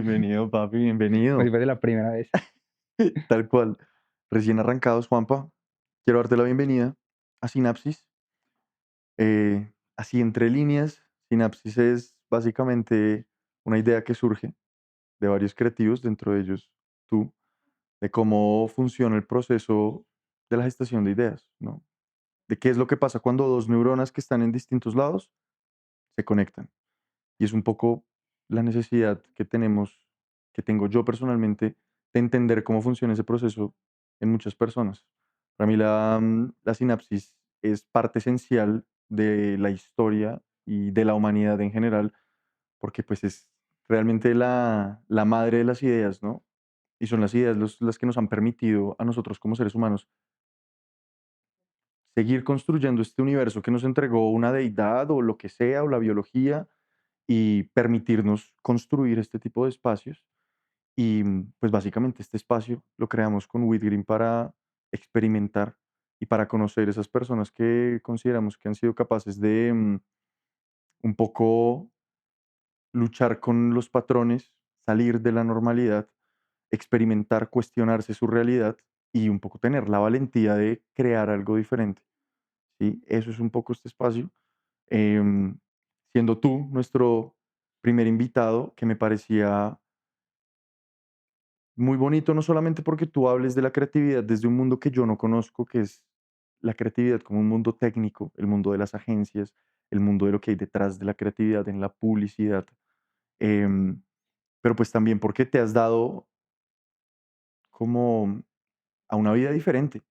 Bienvenido, papi, Como si bienvenido. fuese la primera vez. Tal cual. Recién arrancados, Juanpa. Quiero darte la bienvenida a Sinapsis. Así entre líneas, Sinapsis es básicamente una idea que surge de varios creativos, dentro de ellos tú, de cómo funciona el proceso de la gestación de ideas, ¿no? De qué es lo que pasa cuando dos neuronas que están en distintos lados se conectan. Y es un poco la necesidad que tenemos, que tengo yo personalmente, de entender cómo funciona ese proceso en muchas personas. Para mí la sinapsis es parte esencial de la historia y de la humanidad en general, porque pues es realmente la madre de las ideas, ¿no? Y son las ideas las que nos han permitido a nosotros como seres humanos seguir construyendo este universo que nos entregó una deidad o lo que sea, o la biología, y permitirnos construir este tipo de espacios. Y pues básicamente este espacio lo creamos con Whitgreen para experimentar y para conocer esas personas que consideramos que han sido capaces de un poco luchar con los patrones, salir de la normalidad, experimentar, cuestionarse su realidad y un poco tener la valentía de crear algo diferente. ¿Sí? Eso es un poco este espacio. Em, Siendo tú nuestro primer invitado, que me parecía muy bonito, no solamente porque tú hables de la creatividad desde un mundo que yo no conozco, que es la creatividad como un mundo técnico, el mundo de las agencias, el mundo de lo que hay detrás de la creatividad en la publicidad, em, pero pues también porque te has dado como a una vida diferente.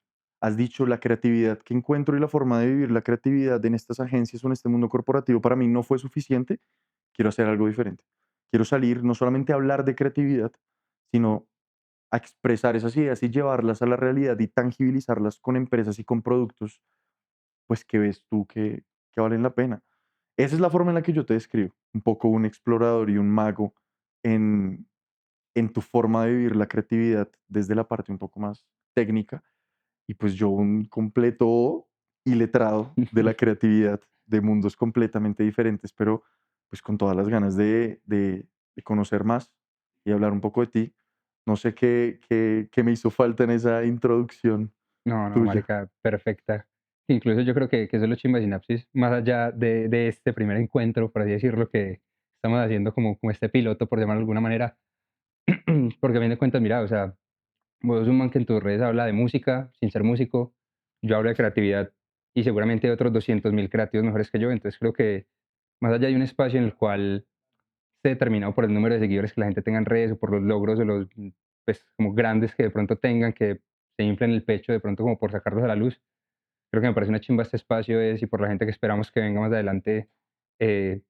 Has dicho la creatividad que encuentro y la forma de vivir la creatividad en estas agencias o en este mundo corporativo para mí no fue suficiente. Quiero hacer algo diferente. Quiero salir, no solamente a hablar de creatividad, sino a expresar esas ideas y llevarlas a la realidad y tangibilizarlas con empresas y con productos, pues que ves tú que valen la pena. Esa es la forma en la que yo te describo, un poco un explorador y un mago en, en tu forma de vivir la creatividad desde la parte un poco más técnica y pues yo un completo iletrado de la creatividad, de mundos completamente diferentes, pero pues con todas las ganas de conocer más y hablar un poco de ti. No sé qué me hizo falta en esa introducción No, no, tuya. marica, perfecta. Incluso yo creo que eso es lo chimba de Sinapsis, más allá de este primer encuentro, por así decirlo, que estamos haciendo como este piloto, por llamarlo de alguna manera, porque a fin de cuentas, mira, o sea, vos sos un man que en tus redes habla de música, sin ser músico, yo hablo de creatividad y seguramente hay otros 200.000 creativos mejores que yo, entonces creo que más allá de un espacio en el cual esté determinado por el número de seguidores que la gente tenga en redes o por los logros de los, pues, como grandes que de pronto tengan, que se inflen el pecho de pronto como por sacarlos a la luz. Creo que me parece una chimba este espacio es y por la gente que esperamos que venga más adelante, eh,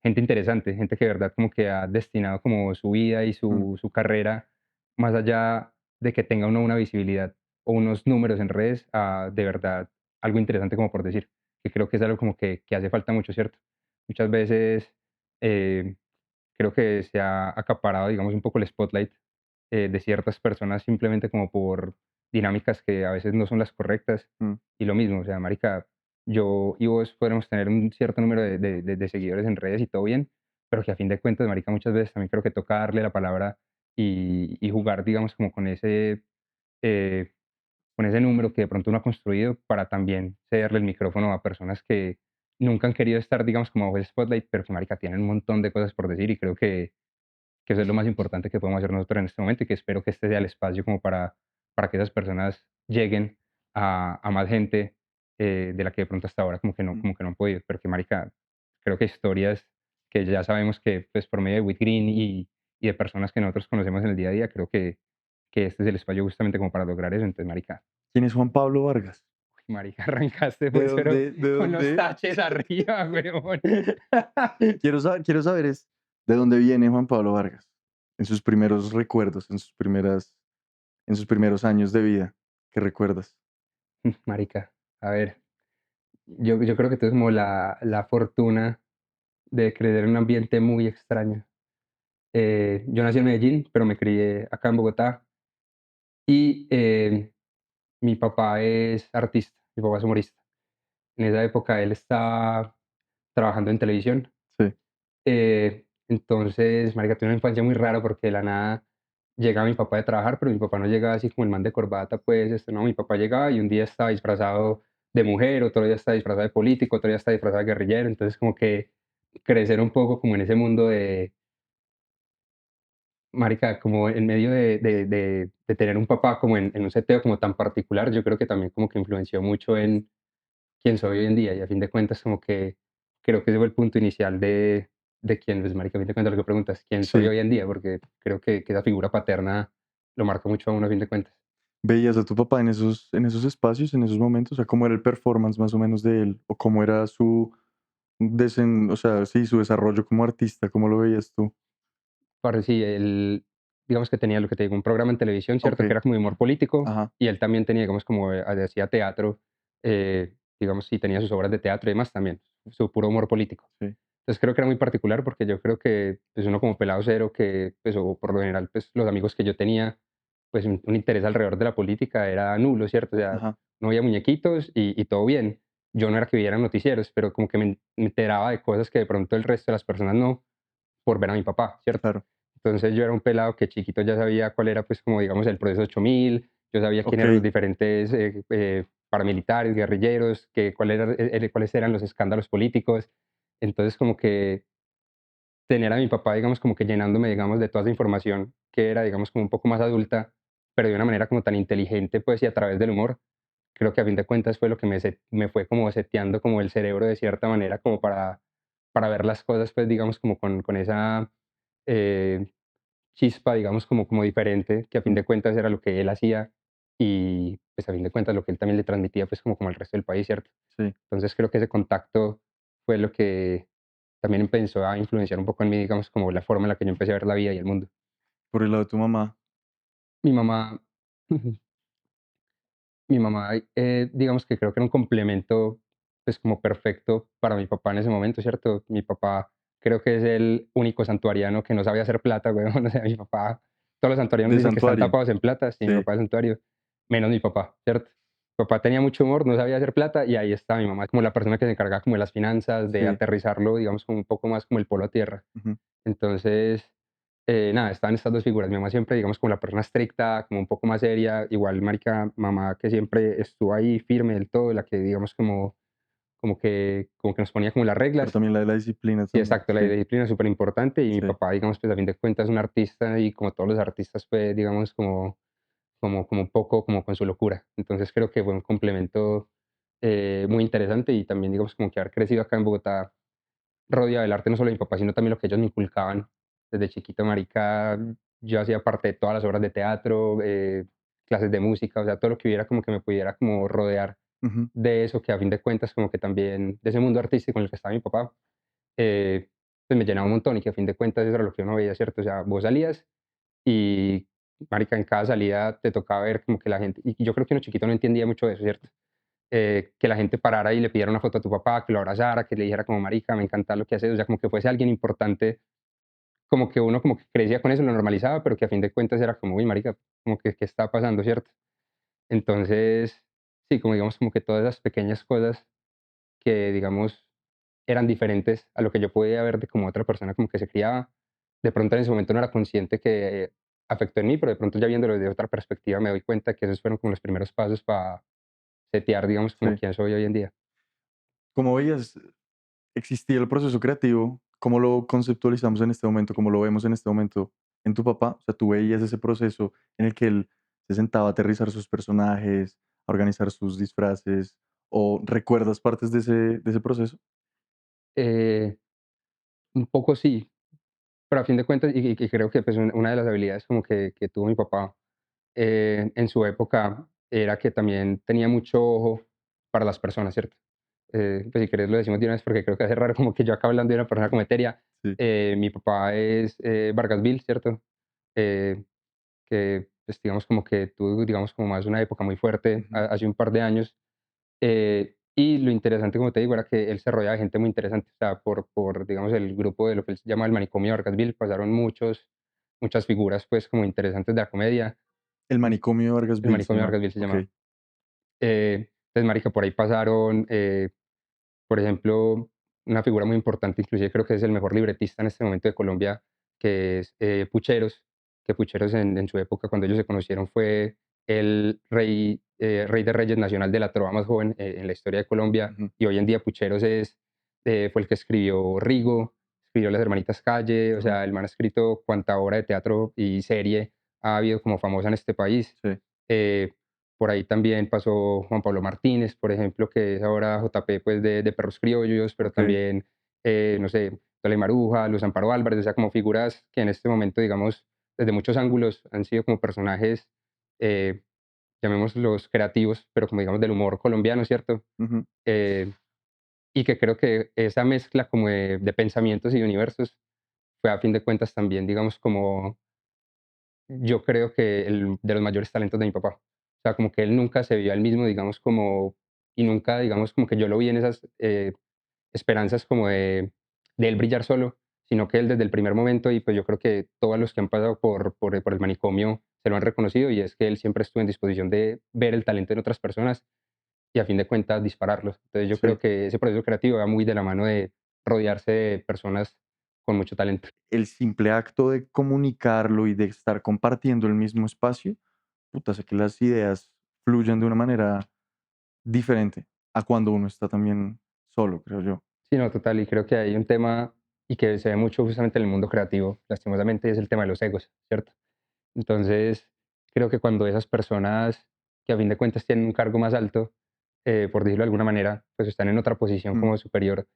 gente interesante, gente que de verdad como que ha destinado como su vida y Mm, su carrera, más allá de que tenga uno una visibilidad o unos números en redes, a de verdad algo interesante como por decir, que creo que es algo como que hace falta mucho, ¿cierto? Muchas veces, eh, creo que se ha acaparado, digamos, un poco el spotlight, de ciertas personas simplemente como por dinámicas que a veces no son las correctas. mm, Y lo mismo, o sea, marica, yo y vos podemos tener un cierto número de seguidores en redes y todo bien, pero que a fin de cuentas, marica, muchas veces también creo que toca darle la palabra y jugar, digamos, como eh, con ese número que de pronto uno ha construido para también cederle el micrófono a personas que nunca han querido estar, digamos, como bajo ese spotlight, pero que, marica, tienen un montón de cosas por decir y creo que eso es lo más importante que podemos hacer nosotros en este momento y que espero que este sea el espacio como para que esas personas lleguen a más gente, de la que de pronto hasta ahora mm. como que no han podido, pero que marica, creo que historias que ya sabemos que pues por medio de Whitgreen y de personas que nosotros conocemos en el día a día, creo que este es el espacio justamente como para lograr eso. Entonces, marica, ¿Quién es Juan Pablo Vargas? marica, arrancaste ¿De pues, pero dónde? ¿De con los dónde? taches arriba, weón. Quiero saber es de dónde viene Juan Pablo Vargas en sus primeros recuerdos, en sus primeros años de vida. ¿Qué recuerdas? Marica, a ver, yo creo que tuve como la fortuna de crecer en un ambiente muy extraño. Yo nací en Medellín, pero me crié acá en Bogotá y, mi papá es artista, mi papá es humorista. En esa época él estaba trabajando en televisión, Sí. Entonces, marica, tuve una infancia muy rara porque de la nada llegaba mi papá de trabajar, pero mi papá no llegaba así como el man de corbata, pues, no, mi papá llegaba y un día estaba disfrazado de mujer, otro día estaba disfrazado de político, otro día estaba disfrazado de guerrillero, entonces como que crecer un poco como en ese mundo de, marica, como en medio de tener un papá como en un seteo como tan particular, yo creo que también como que influenció mucho en quién soy hoy en día, y a fin de cuentas como que creo que ese fue el punto inicial de quién, pues, marica, a fin de cuentas lo que preguntas, ¿quién soy Sí. hoy en día? Porque creo que esa figura paterna lo marca mucho a uno a fin de cuentas. ¿Veías a tu papá en esos espacios, en esos momentos? O sea, ¿cómo era el performance más o menos de él? ¿O cómo era su o sea, sí, su desarrollo como artista? ¿Cómo lo veías tú? Parce, sí, él, digamos que tenía lo que te digo, un programa en televisión, ¿cierto? Que Okey, era como de humor político, ajá, y él también tenía, digamos, como, hacía teatro, digamos, sí tenía sus obras de teatro y demás también, su puro humor político. sí, Entonces creo que era muy particular porque yo creo que, pues, uno como pelado cero que, pues, o por lo general, pues, los amigos que yo tenía, pues, un interés alrededor de la política era nulo, ¿cierto? O sea, ajá, no había muñequitos y todo bien. Yo no era que viera noticieros, pero como que me enteraba de cosas que de pronto el resto de las personas no, por ver a mi papá, ¿cierto? claro. Entonces yo era un pelado que chiquito ya sabía cuál era, pues, como digamos, el proceso 8000, yo sabía quién eran los Okey, diferentes paramilitares, guerrilleros, cuáles eran los escándalos políticos. Entonces como que tener a mi papá, digamos, como que llenándome, digamos, de toda esa información que era, digamos, como un poco más adulta, pero de una manera como tan inteligente, pues, y a través del humor, creo que a fin de cuentas fue lo que me fue como seteando como el cerebro de cierta manera, como para ver las cosas, pues, digamos, como con esa eh, chispa, digamos, como diferente, que a fin mm, de cuentas era lo que él hacía y, pues, a fin de cuentas lo que él también le transmitía, pues, como al resto del país, ¿cierto? sí. Entonces creo que ese contacto fue lo que también empezó a influenciar un poco en mí, digamos, como la forma en la que yo empecé a ver la vida y el mundo. Por el lado de tu mamá, Mi mamá, mi mamá, digamos que creo que era un complemento, pues como perfecto para mi papá en ese momento, ¿cierto? Mi papá creo que es el único santuariano que no sabía hacer plata, weón. O sea, mi papá, todos los santuarianos de dicen que están santuario, tapados en plata, sí, mi sí, papá es santuario, menos mi papá, ¿cierto? Mi papá tenía mucho humor, no sabía hacer plata y ahí está mi mamá como la persona que se encargaba como de las finanzas, de sí, aterrizarlo, digamos, como un poco más como el polo a tierra. ujú, Entonces, nada, estaban estas 2 figuras. Mi mamá siempre, digamos, como la persona estricta, como un poco más seria, igual marica, mamá que siempre estuvo ahí firme del todo, la que, digamos, como que nos ponía como las pero reglas. también la de la disciplina Sí, también, exacto, la sí, disciplina es súper importante y mi sí, papá, digamos, pues, a fin de cuentas es un artista y como todos los artistas, pues, digamos, como un poco como con su locura. Entonces, creo que fue un complemento, muy interesante y también, digamos, como que haber crecido acá en Bogotá rodeado del arte, no solo de mi papá, sino también lo que ellos me inculcaban. Desde chiquito, marica, yo hacía parte de todas las obras de teatro, clases de música, o sea, todo lo que hubiera como que me pudiera como rodear ujú, de eso, que a fin de cuentas como que también de ese mundo artístico en el que estaba mi papá, eh, pues me llenaba un montón y que a fin de cuentas eso era lo que uno veía, ¿cierto? O sea, vos salías y, marica, en cada salida te tocaba ver como que la gente, y yo creo que uno chiquito no entendía mucho de eso, ¿cierto? Que la gente parara y le pidiera una foto a tu papá, que lo abrazara, que le dijera como: "Marica, me encanta lo que haces", o sea, como que fuese alguien importante, como que uno como que crecía con eso, lo normalizaba, pero que a fin de cuentas era como: "Uy, marica, como que, ¿qué está pasando?", ¿cierto? Entonces, sí, como digamos, como que todas esas pequeñas cosas que, digamos, eran diferentes a lo que yo podía ver de como otra persona como que se criaba, de pronto en ese momento no era consciente que afectó en mí, pero de pronto ya viéndolo desde otra perspectiva me doy cuenta que esos fueron como los primeros pasos para setear, digamos, como sí. quién soy hoy en día. ¿Cómo veías existía el proceso creativo? ¿Cómo lo conceptualizamos en este momento? ¿Cómo lo vemos en este momento en tu papá? O sea, ¿tú veías ese proceso en el que él se sentaba a aterrizar sus personajes, a organizar sus disfraces, o recuerdas partes de ese proceso? Eh, un poco sí, pero a fin de cuentas, y creo que pues una de las habilidades como que tuvo mi papá en su época era que también tenía mucho ojo para las personas, ¿cierto? Pues si querés lo decimos de una vez porque creo que hace raro como que yo acá hablando de una persona como etérea. Sí. Mi papá es Vargasville, ¿cierto? Eh, que pues digamos como que tuvo digamos como más una época muy fuerte Ujú. hace un par de años. Y lo interesante, como te digo, era que él se rodeaba de gente muy interesante. O sea, digamos, el grupo de lo que él se llama el manicomio de Vargasville, pasaron muchas figuras, pues, como interesantes de la comedia. El manicomio de Vargas El Bill se manicomio de llama. Vargasville se Okey. llamaba. Entonces, marica, por ahí pasaron, por ejemplo, una figura muy importante, inclusive creo que es el mejor libretista en este momento de Colombia, que es Pucheros, que Pucheros en su época, cuando ellos se conocieron, fue el rey de reyes nacional de la trova más joven en la historia de Colombia, Ujú, y hoy en día Pucheros fue el que escribió Rigo, escribió Las Hermanitas Calle, o ujú, sea, el man ha escrito cuanta obra de teatro y serie ha habido como famosa en este país. sí, Eh, por ahí también pasó Juan Pablo Martínez, por ejemplo, que es ahora JP pues, de Perros Criollos, pero okey, también, no sé, Tole Maruja, Luz Amparo Álvarez, o sea, como figuras que en este momento, digamos, desde muchos ángulos han sido como personajes, eh, llamémoslos creativos, pero como digamos del humor colombiano, ¿cierto? ujú, Eh, y que creo que esa mezcla como de pensamientos y de universos fue a fin de cuentas también, digamos, como yo creo que el de los mayores talentos de mi papá. O sea, como que él nunca se vio a él mismo, digamos, como y nunca, digamos, como que yo lo vi en esas, esperanzas como de él brillar solo, sino que él desde el primer momento, y pues yo creo que todos los que han pasado por el manicomio se lo han reconocido, y es que él siempre estuvo en disposición de ver el talento en otras personas y a fin de cuentas dispararlos. Entonces yo creo sí. que ese proceso creativo va muy de la mano de rodearse de personas con mucho talento. El simple acto de comunicarlo y de estar compartiendo el mismo espacio, puta, hace que las ideas fluyan de una manera diferente a cuando uno está también solo, creo yo. Sí, no, total, y creo que hay un tema, y que se ve mucho justamente en el mundo creativo, lastimosamente, es el tema de los egos, ¿cierto? Entonces, creo que cuando esas personas que a fin de cuentas tienen un cargo más alto, por decirlo de alguna manera, pues están en otra posición Mm, como superior,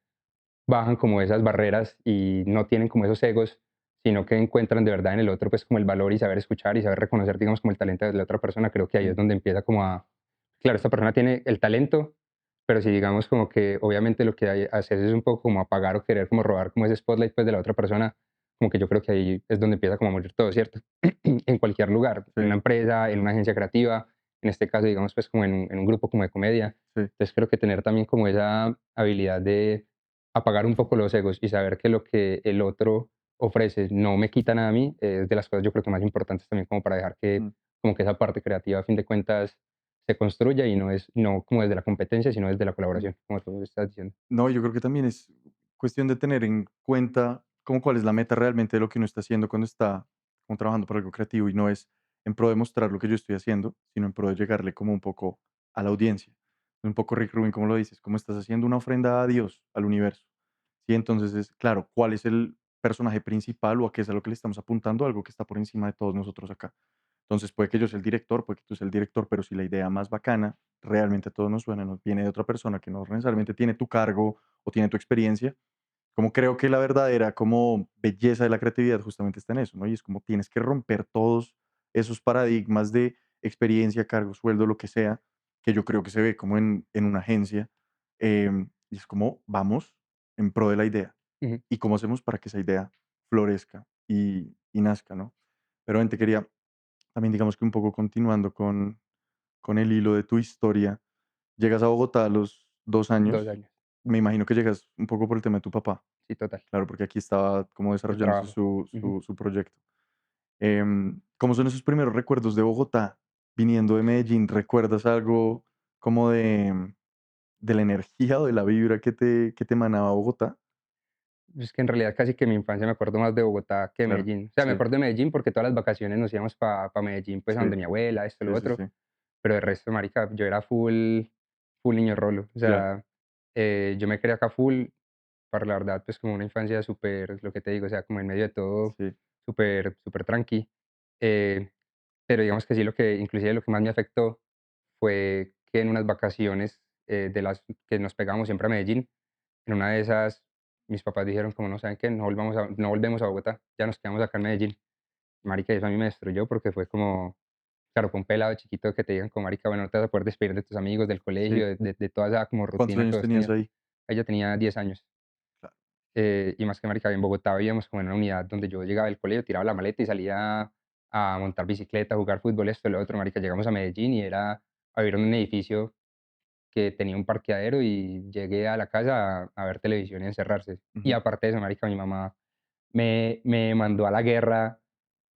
bajan como esas barreras y no tienen como esos egos, sino que encuentran de verdad en el otro pues como el valor y saber escuchar y saber reconocer, digamos, como el talento de la otra persona. Creo que ahí es mm, donde empieza como a, claro, esta persona tiene el talento, pero si digamos como que obviamente lo que hay, haces es un poco como apagar o querer como robar como ese spotlight pues de la otra persona, como que yo creo que ahí es donde empieza como a morir todo, ¿cierto? En cualquier lugar, en sí, una empresa, en una agencia creativa, en este caso digamos pues como en un grupo como de comedia. sí, Entonces creo que tener también como esa habilidad de apagar un poco los egos y saber que lo que el otro ofrece no me quita nada a mí, es de las cosas yo creo que más importantes también como para dejar que mm. como que esa parte creativa a fin de cuentas se construya y no como desde la competencia, sino desde la Mm. colaboración, como tú estás diciendo. No, yo creo que también es cuestión de tener en cuenta como cuál es la meta realmente de lo que uno está haciendo cuando está como trabajando por algo creativo y no es en pro de mostrar lo que yo estoy haciendo, sino en pro de llegarle como un poco a la audiencia. Un poco Rick Rubin, como lo dices, como estás haciendo una ofrenda a Dios, al universo. Sí, entonces es claro, ¿cuál es el personaje principal o a qué es a lo que le estamos apuntando? Algo que está por encima de todos nosotros acá. Entonces puede que yo sea el director, puede que tú seas el director, pero si la idea más bacana realmente a todos nos suena, nos viene de otra persona que no necesariamente tiene tu cargo o tiene tu experiencia, como creo que la verdadera como belleza de la creatividad justamente está en eso, ¿no? Y es como tienes que romper todos esos paradigmas de experiencia, cargo, sueldo, lo que sea, que yo creo que se ve como en una agencia. Y es como vamos en pro de la idea. Ujú. ¿Y cómo hacemos para que esa idea florezca y nazca, ¿no? Pero ven, te quería también digamos que un poco continuando con el hilo de tu historia, llegas a Bogotá a los 2 2 años. años, Me imagino que llegas un poco por el tema de tu papá. sí, total, Claro, porque aquí estaba como el desarrollándose trabajo. su Ujú. su su proyecto. ¿Cómo son esos primeros recuerdos de Bogotá viniendo de Medellín? ¿Recuerdas algo como de la energía o de la vibra que te emanaba Bogotá? Es que en realidad casi que mi infancia me acuerdo más de Bogotá que de Claro, Medellín. O sea, me sí, acuerdo de Medellín porque todas las vacaciones nos íbamos para Medellín, pues a sí, donde mi abuela, esto, lo sí, sí, otro. sí, Pero el resto, marica, yo era full niño rolo. O claro, sea, yo me creé acá full, para la verdad, pues como una infancia súper, lo que te digo, o sea, como en medio de todo, sí, súper tranqui. Eh, pero digamos que sí, inclusive lo que más me afectó fue que en unas vacaciones de las que nos pegamos siempre a Medellín, en una de esas mis papás dijeron como: "No, ¿saben qué? No volvemos a Bogotá, ya nos quedamos acá en Medellín". Marica, y eso a mí me destruyó porque fue como, claro, fue un pelado chiquito que te digan como: "Marica, bueno, no te vas a poder despedir de tus amigos, del sí. colegio, de toda esa como ¿Cuántos rutina que años vos tenías tenías". ahí? Ella tenía 10 años. Claro, Y más que marica, en Bogotá vivíamos como en una unidad donde yo llegaba del colegio, tiraba la maleta y salía a montar bicicleta, a jugar fútbol, esto, lo otro, marica. Llegamos a Medellín y era a vivir en un edificio que tenía un parqueadero y llegué a la casa a ver televisión y a encerrarse. Y ujú, aparte de eso, marica, mi mamá me mandó a la guerra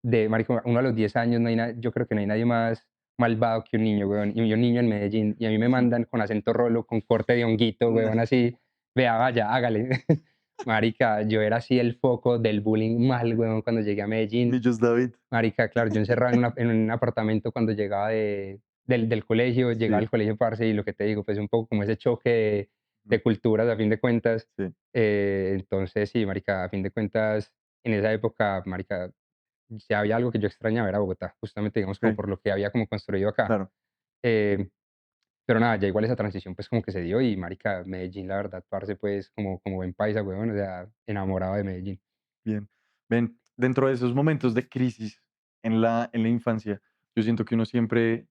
de marica, uno a los 10 años, no hay yo creo que no hay nadie más malvado que un niño, weón, y un niño en Medellín, y a mí me ujú. mandan con acento rolo, con corte de honguito, weón, así, Vea, vaya, hágale. Marica, yo era así el foco del bullying mal, weón, cuando llegué a Medellín. Millos David. Marica, claro, yo encerrado en un apartamento cuando llegaba del colegio, llegaba Sí, al colegio, parce, y lo que te digo, pues un poco como ese choque de ujú, culturas a fin de cuentas. sí, Entonces, sí, marica, a fin de cuentas, en esa época, marica, si había algo que yo extrañaba era Bogotá, justamente, digamos, como okey, por lo que había como construido acá. claro, Eh, pero nada, ya igual esa transición, pues, como que se dio y, marica, Medellín, la verdad, parce, pues, como buen paisa, weón, o sea, enamorado de Medellín. bien. Ven, dentro de esos momentos de crisis en la infancia, yo siento que uno siempre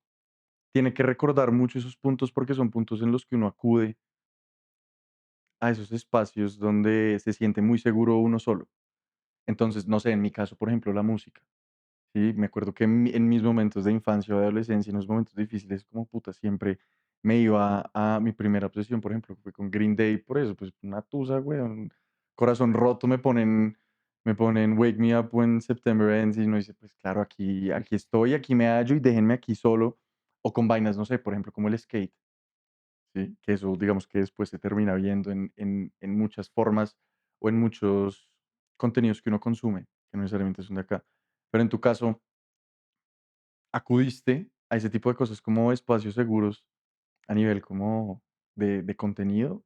tiene que recordar mucho esos puntos, porque son puntos en los que uno acude a esos espacios donde se siente muy seguro uno solo. Entonces, no sé, en mi caso, por ejemplo, la música. Sí, me acuerdo que en mis momentos de infancia o de adolescencia, en los momentos difíciles, como puta, siempre me iba a mi primera obsesión, por ejemplo, fue con Green Day, por eso, pues una tusa, weón. Corazón roto me ponen Wake Me Up When September Ends y uno dice, pues claro, aquí estoy, aquí me hallo y déjenme aquí solo. O con vainas, no sé, por ejemplo, como el skate, ¿sí? Que eso, digamos que después se termina viendo en muchas formas o en muchos contenidos que uno consume, que no necesariamente son de acá. Pero en tu caso, ¿acudiste a ese tipo de cosas como espacios seguros a nivel como de contenido?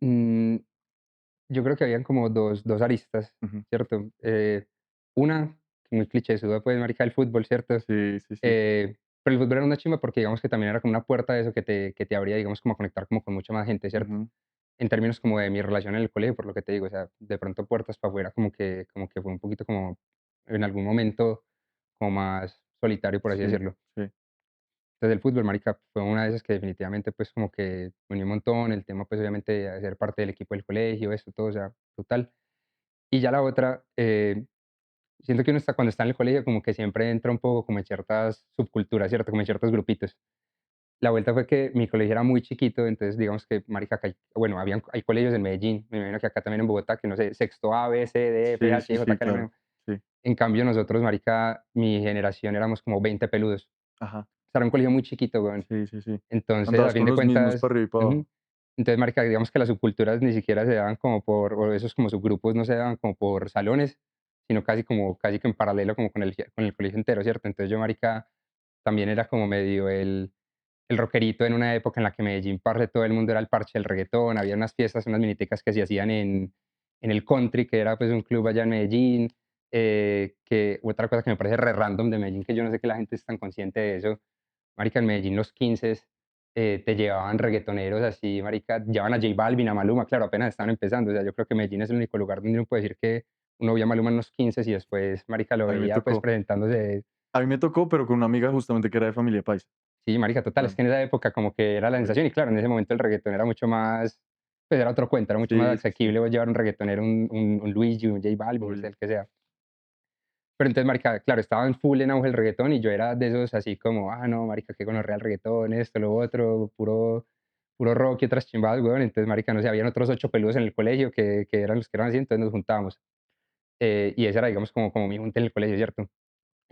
Mm, yo creo que habían como dos aristas, Ujú. ¿cierto? Una, que muy clichésuda, pues, marica, el fútbol, ¿cierto? Sí, sí, sí. Pero el fútbol era una chimba porque digamos que también era como una puerta de eso que te abría, digamos, como a conectar como con mucha más gente, ¿cierto? Ujú. En términos como de mi relación en el colegio, por lo que te digo, o sea, de pronto puertas para afuera como que fue un poquito como en algún momento como más solitario, por así Sí, decirlo. sí. Entonces el fútbol, marica, fue una de esas que definitivamente pues como que me unió un montón, el tema pues obviamente de ser parte del equipo del colegio, eso todo, o sea, brutal. Y ya la otra, siento que uno está, cuando está en el colegio como que siempre entra un poco como en ciertas subculturas, ¿cierto? Como en ciertos grupitos. La vuelta fue que mi colegio era muy chiquito, entonces digamos que, marica, acá bueno, hay colegios en Medellín, me imagino que acá también en Bogotá, que no sé, sexto A, B, C, D, F, Sí, H, sí, I, J, sí, K, L, M, claro. N. Sí. En cambio nosotros, marica, mi generación éramos como 20 peludos. Ajá. O sea, era un colegio muy chiquito, weón. Sí, sí, sí. Entonces, a Andabas fin con de los mismos cuentas para arriba y para ujú. abajo. Entonces, marica, digamos que las subculturas ni siquiera se daban como o esos como subgrupos no se daban como por salones, sino casi que en paralelo como con el colegio entero, ¿cierto? Entonces yo, marica, también era como medio el rockerito en una época en la que Medellín, parce, todo el mundo era el parche del reggaetón, había unas fiestas, unas miniticas que se hacían en el Country, que era pues un club allá en Medellín, que otra cosa que me parece re random de Medellín, que yo no sé que la gente es tan consciente de eso, marica, en Medellín los 15 te llevaban reggaetoneros así, marica, llevaban a J Balvin, a Maluma, claro, apenas estaban empezando, o sea, yo creo que Medellín es el único lugar donde uno puede decir que uno veía a Maluma en los 15 y después, marica, lo A mí me veía pues tocó. presentándose. A mí me tocó, pero con una amiga justamente que era de familia paisa. Sí, marica, total, es Bueno, que en esa época como que era la sí. sensación y claro, en ese momento el reggaetón era mucho más, pues era otro cuento, era mucho más Sí, sí, sí. asequible vos llevar un reggaetonero, un Luigi, un J Balvin, no sé, Obvio. el que sea. Pero entonces, marica, claro, estaba en full en auge el reggaetón y yo era de esos así como, no, marica, qué gonorrea el reggaetón, esto, lo otro, puro rock y otras chimbadas, weón. Entonces, marica, no sé, habían otros 8 peludos en el colegio que eran los que eran así, entonces nos juntábamos. Y ese era, digamos, como mi junte en el colegio, ¿cierto?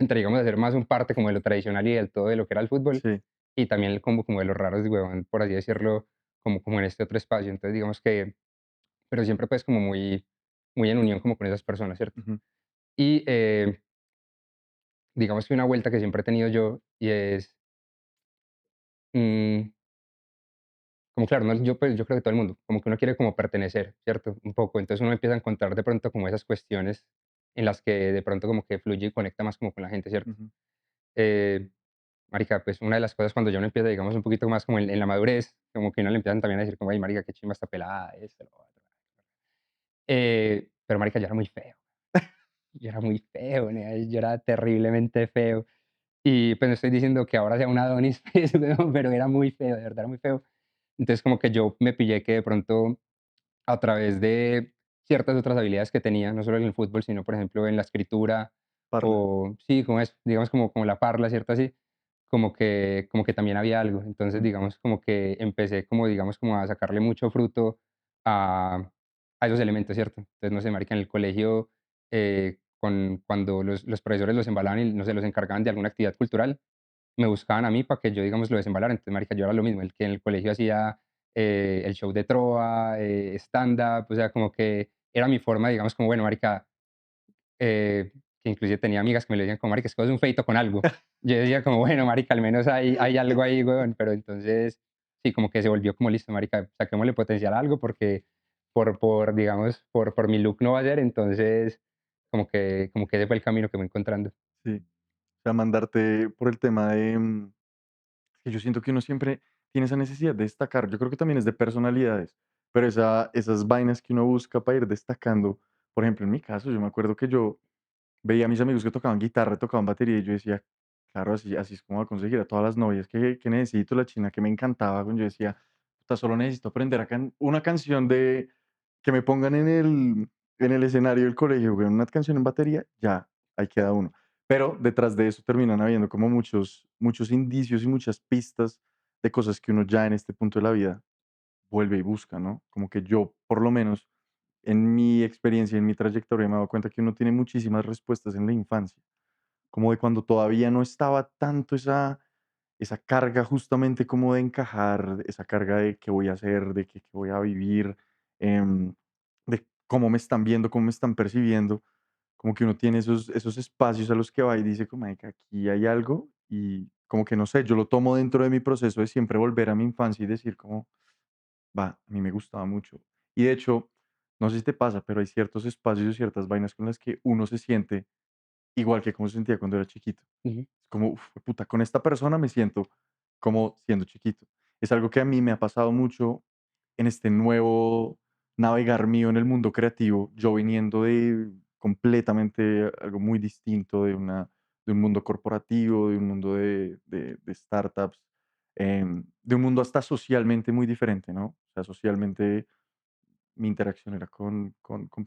Entre, digamos, hacer más un parte como de lo tradicional y del todo de lo que era el fútbol, Sí. y también el combo como de los raros, huevón, por así decirlo, como en este otro espacio. Entonces, digamos que, pero siempre pues como muy en unión como con esas personas, ¿cierto? Ujú. Y digamos que una vuelta que siempre he tenido yo y es, mm, como claro, no, yo pues yo creo que todo el mundo, como que uno quiere como pertenecer, ¿cierto? Un poco. Entonces uno empieza a encontrar de pronto como esas cuestiones en las que de pronto como que fluye y conecta más como con la gente, ¿cierto? Ujú. Eh, Marica, pues una de las cosas cuando ya uno empieza, digamos, un poquito más como en la madurez, como que uno le empiezan también a decir como, ay, marica, qué chimba esta pelada, esto, lo otro. Pero marica, yo era muy feo. Yo era muy feo, nea, yo era terriblemente feo. Y pues no estoy diciendo que ahora sea un Adonis, pues, weón, pero era muy feo, de verdad era muy feo. Entonces como que yo me pillé que de pronto a través de ciertas otras habilidades que tenía, no solo en el fútbol, sino por ejemplo en la escritura Parla. o sí, como es, digamos como la parla, ¿cierto? Así, como que también había algo. Entonces, Ujú. digamos, como que empecé como, digamos, como a sacarle mucho fruto a, a esos elementos, ¿cierto? Entonces, no sé, marica, en el colegio, cuando los profesores los embalaban y, no sé, los encargaban de alguna actividad cultural, me buscaban a mí para que yo, digamos, lo desembalara. Entonces, marica, yo era lo mismo, el que en el colegio hacía el show de trova, stand-up, o sea, como que era mi forma, digamos, como, bueno, marica, que inclusive tenía amigas que me lo decían como: "Marica, es que vos un feito con algo". Yo decía como: "Bueno, marica, al menos hay algo ahí, weón", pero entonces, sí, como que se volvió como: "Listo, marica, saquémosle potencial a algo", porque digamos, por mi look no va a ser, entonces, como que ese fue el camino que voy encontrando. Sí. O sea, mandarte por el tema de, que yo siento que uno siempre tiene esa necesidad de destacar. Yo creo que también es de personalidades, pero esas vainas que uno busca para ir destacando. Por ejemplo, en mi caso, yo me acuerdo que yo veía a mis amigos que tocaban guitarra, tocaban batería, y yo decía, claro, así es como voy a conseguir a todas las novias que necesito, la china que me encantaba. Yo decía, puta, solo necesito aprender una canción de que me pongan en el escenario del colegio, güey, una canción en batería, ya, ahí queda uno. Pero detrás de eso terminan habiendo como muchos indicios y muchas pistas de cosas que uno ya en este punto de la vida vuelve y busca, ¿no? Como que yo, por lo menos, en mi experiencia, en mi trayectoria, me he dado cuenta que uno tiene muchísimas respuestas en la infancia, como de cuando todavía no estaba tanto esa carga justamente como de encajar, esa carga de qué voy a hacer, de qué voy a vivir, em, de cómo me están viendo, cómo me están percibiendo, como que uno tiene esos espacios a los que va y dice como: "Marica, aquí hay algo", y como que no sé, yo lo tomo dentro de mi proceso de siempre volver a mi infancia y decir como: "Va, a mí me gustaba mucho". Y de hecho, no sé si te pasa, pero hay ciertos espacios y ciertas vainas con las que uno se siente igual que como se sentía cuando era chiquito. Ujú. Es como, uf, puta, con esta persona me siento como siendo chiquito. Es algo que a mí me ha pasado mucho en este nuevo navegar mío en el mundo creativo, yo viniendo de completamente algo muy distinto, de un mundo corporativo, de un mundo de startups, de un mundo hasta socialmente muy diferente, ¿no? O sea, socialmente mi interacción era con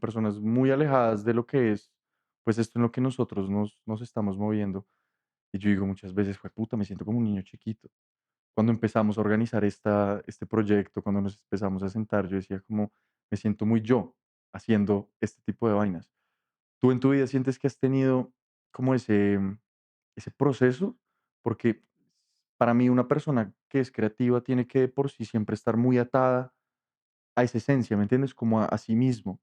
personas muy alejadas de lo que es, pues esto en lo que nosotros nos estamos moviendo. Y yo digo muchas veces, fue puta, me siento como un niño chiquito. Cuando empezamos a organizar este proyecto, cuando nos empezamos a sentar, yo decía como, me siento muy yo haciendo este tipo de vainas. ¿Tú en tu vida sientes que has tenido como ese proceso? Porque para mí una persona que es creativa tiene que de por sí siempre estar muy atada a esa esencia, ¿me entiendes? Como a sí mismo.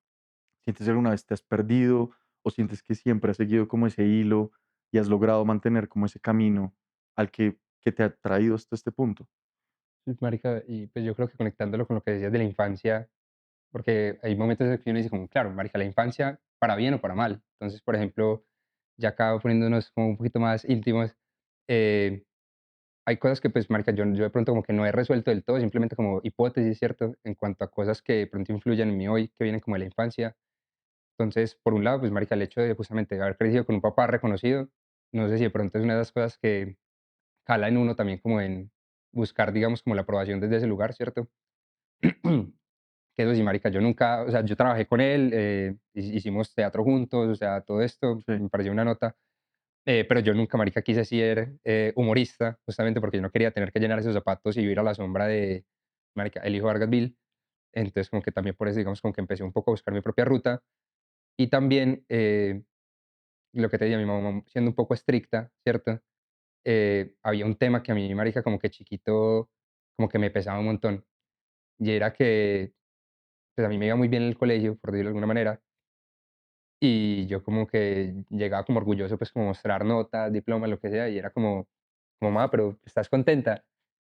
¿Sientes que alguna vez te has perdido o sientes que siempre has seguido como ese hilo y has logrado mantener como ese camino que te ha traído hasta este punto? Sí, marica, y pues yo creo que conectándolo con lo que decías de la infancia, porque hay momentos en que uno dice como, claro, marica, la infancia, para bien o para mal. Entonces, por ejemplo, ya acá poniéndonos como un poquito más íntimos, eh, hay cosas que, pues, marica, yo de pronto como que no he resuelto del todo, simplemente como hipótesis, ¿cierto? En cuanto a cosas que de pronto influyen en mí hoy, que vienen como de la infancia. Entonces, por un lado, pues, marica, el hecho de justamente haber crecido con un papá reconocido, no sé si de pronto es una de las cosas que cala en uno también como en buscar, digamos, como la aprobación desde ese lugar, ¿cierto? Que eso sí, marica, yo nunca, o sea, yo trabajé con él, hicimos teatro juntos, o sea, todo esto Sí, me pareció una nota, pero yo nunca, marica, quise ser humorista, justamente porque yo no quería tener que llenar esos zapatos y vivir a la sombra de, marica, el hijo de Vargas. Entonces, como que también por eso, digamos, como que empecé un poco a buscar mi propia ruta. Y también, lo que te decía, mi mamá siendo un poco estricta, ¿cierto? Había un tema que a mí, marica, como que chiquito, como que me pesaba un montón. Y era que, pues a mí me iba muy bien en el colegio, por decirlo de alguna manera, y yo como que llegaba como orgulloso, pues como mostrar notas, diplomas, lo que sea, y era como, mamá, pero ¿estás contenta?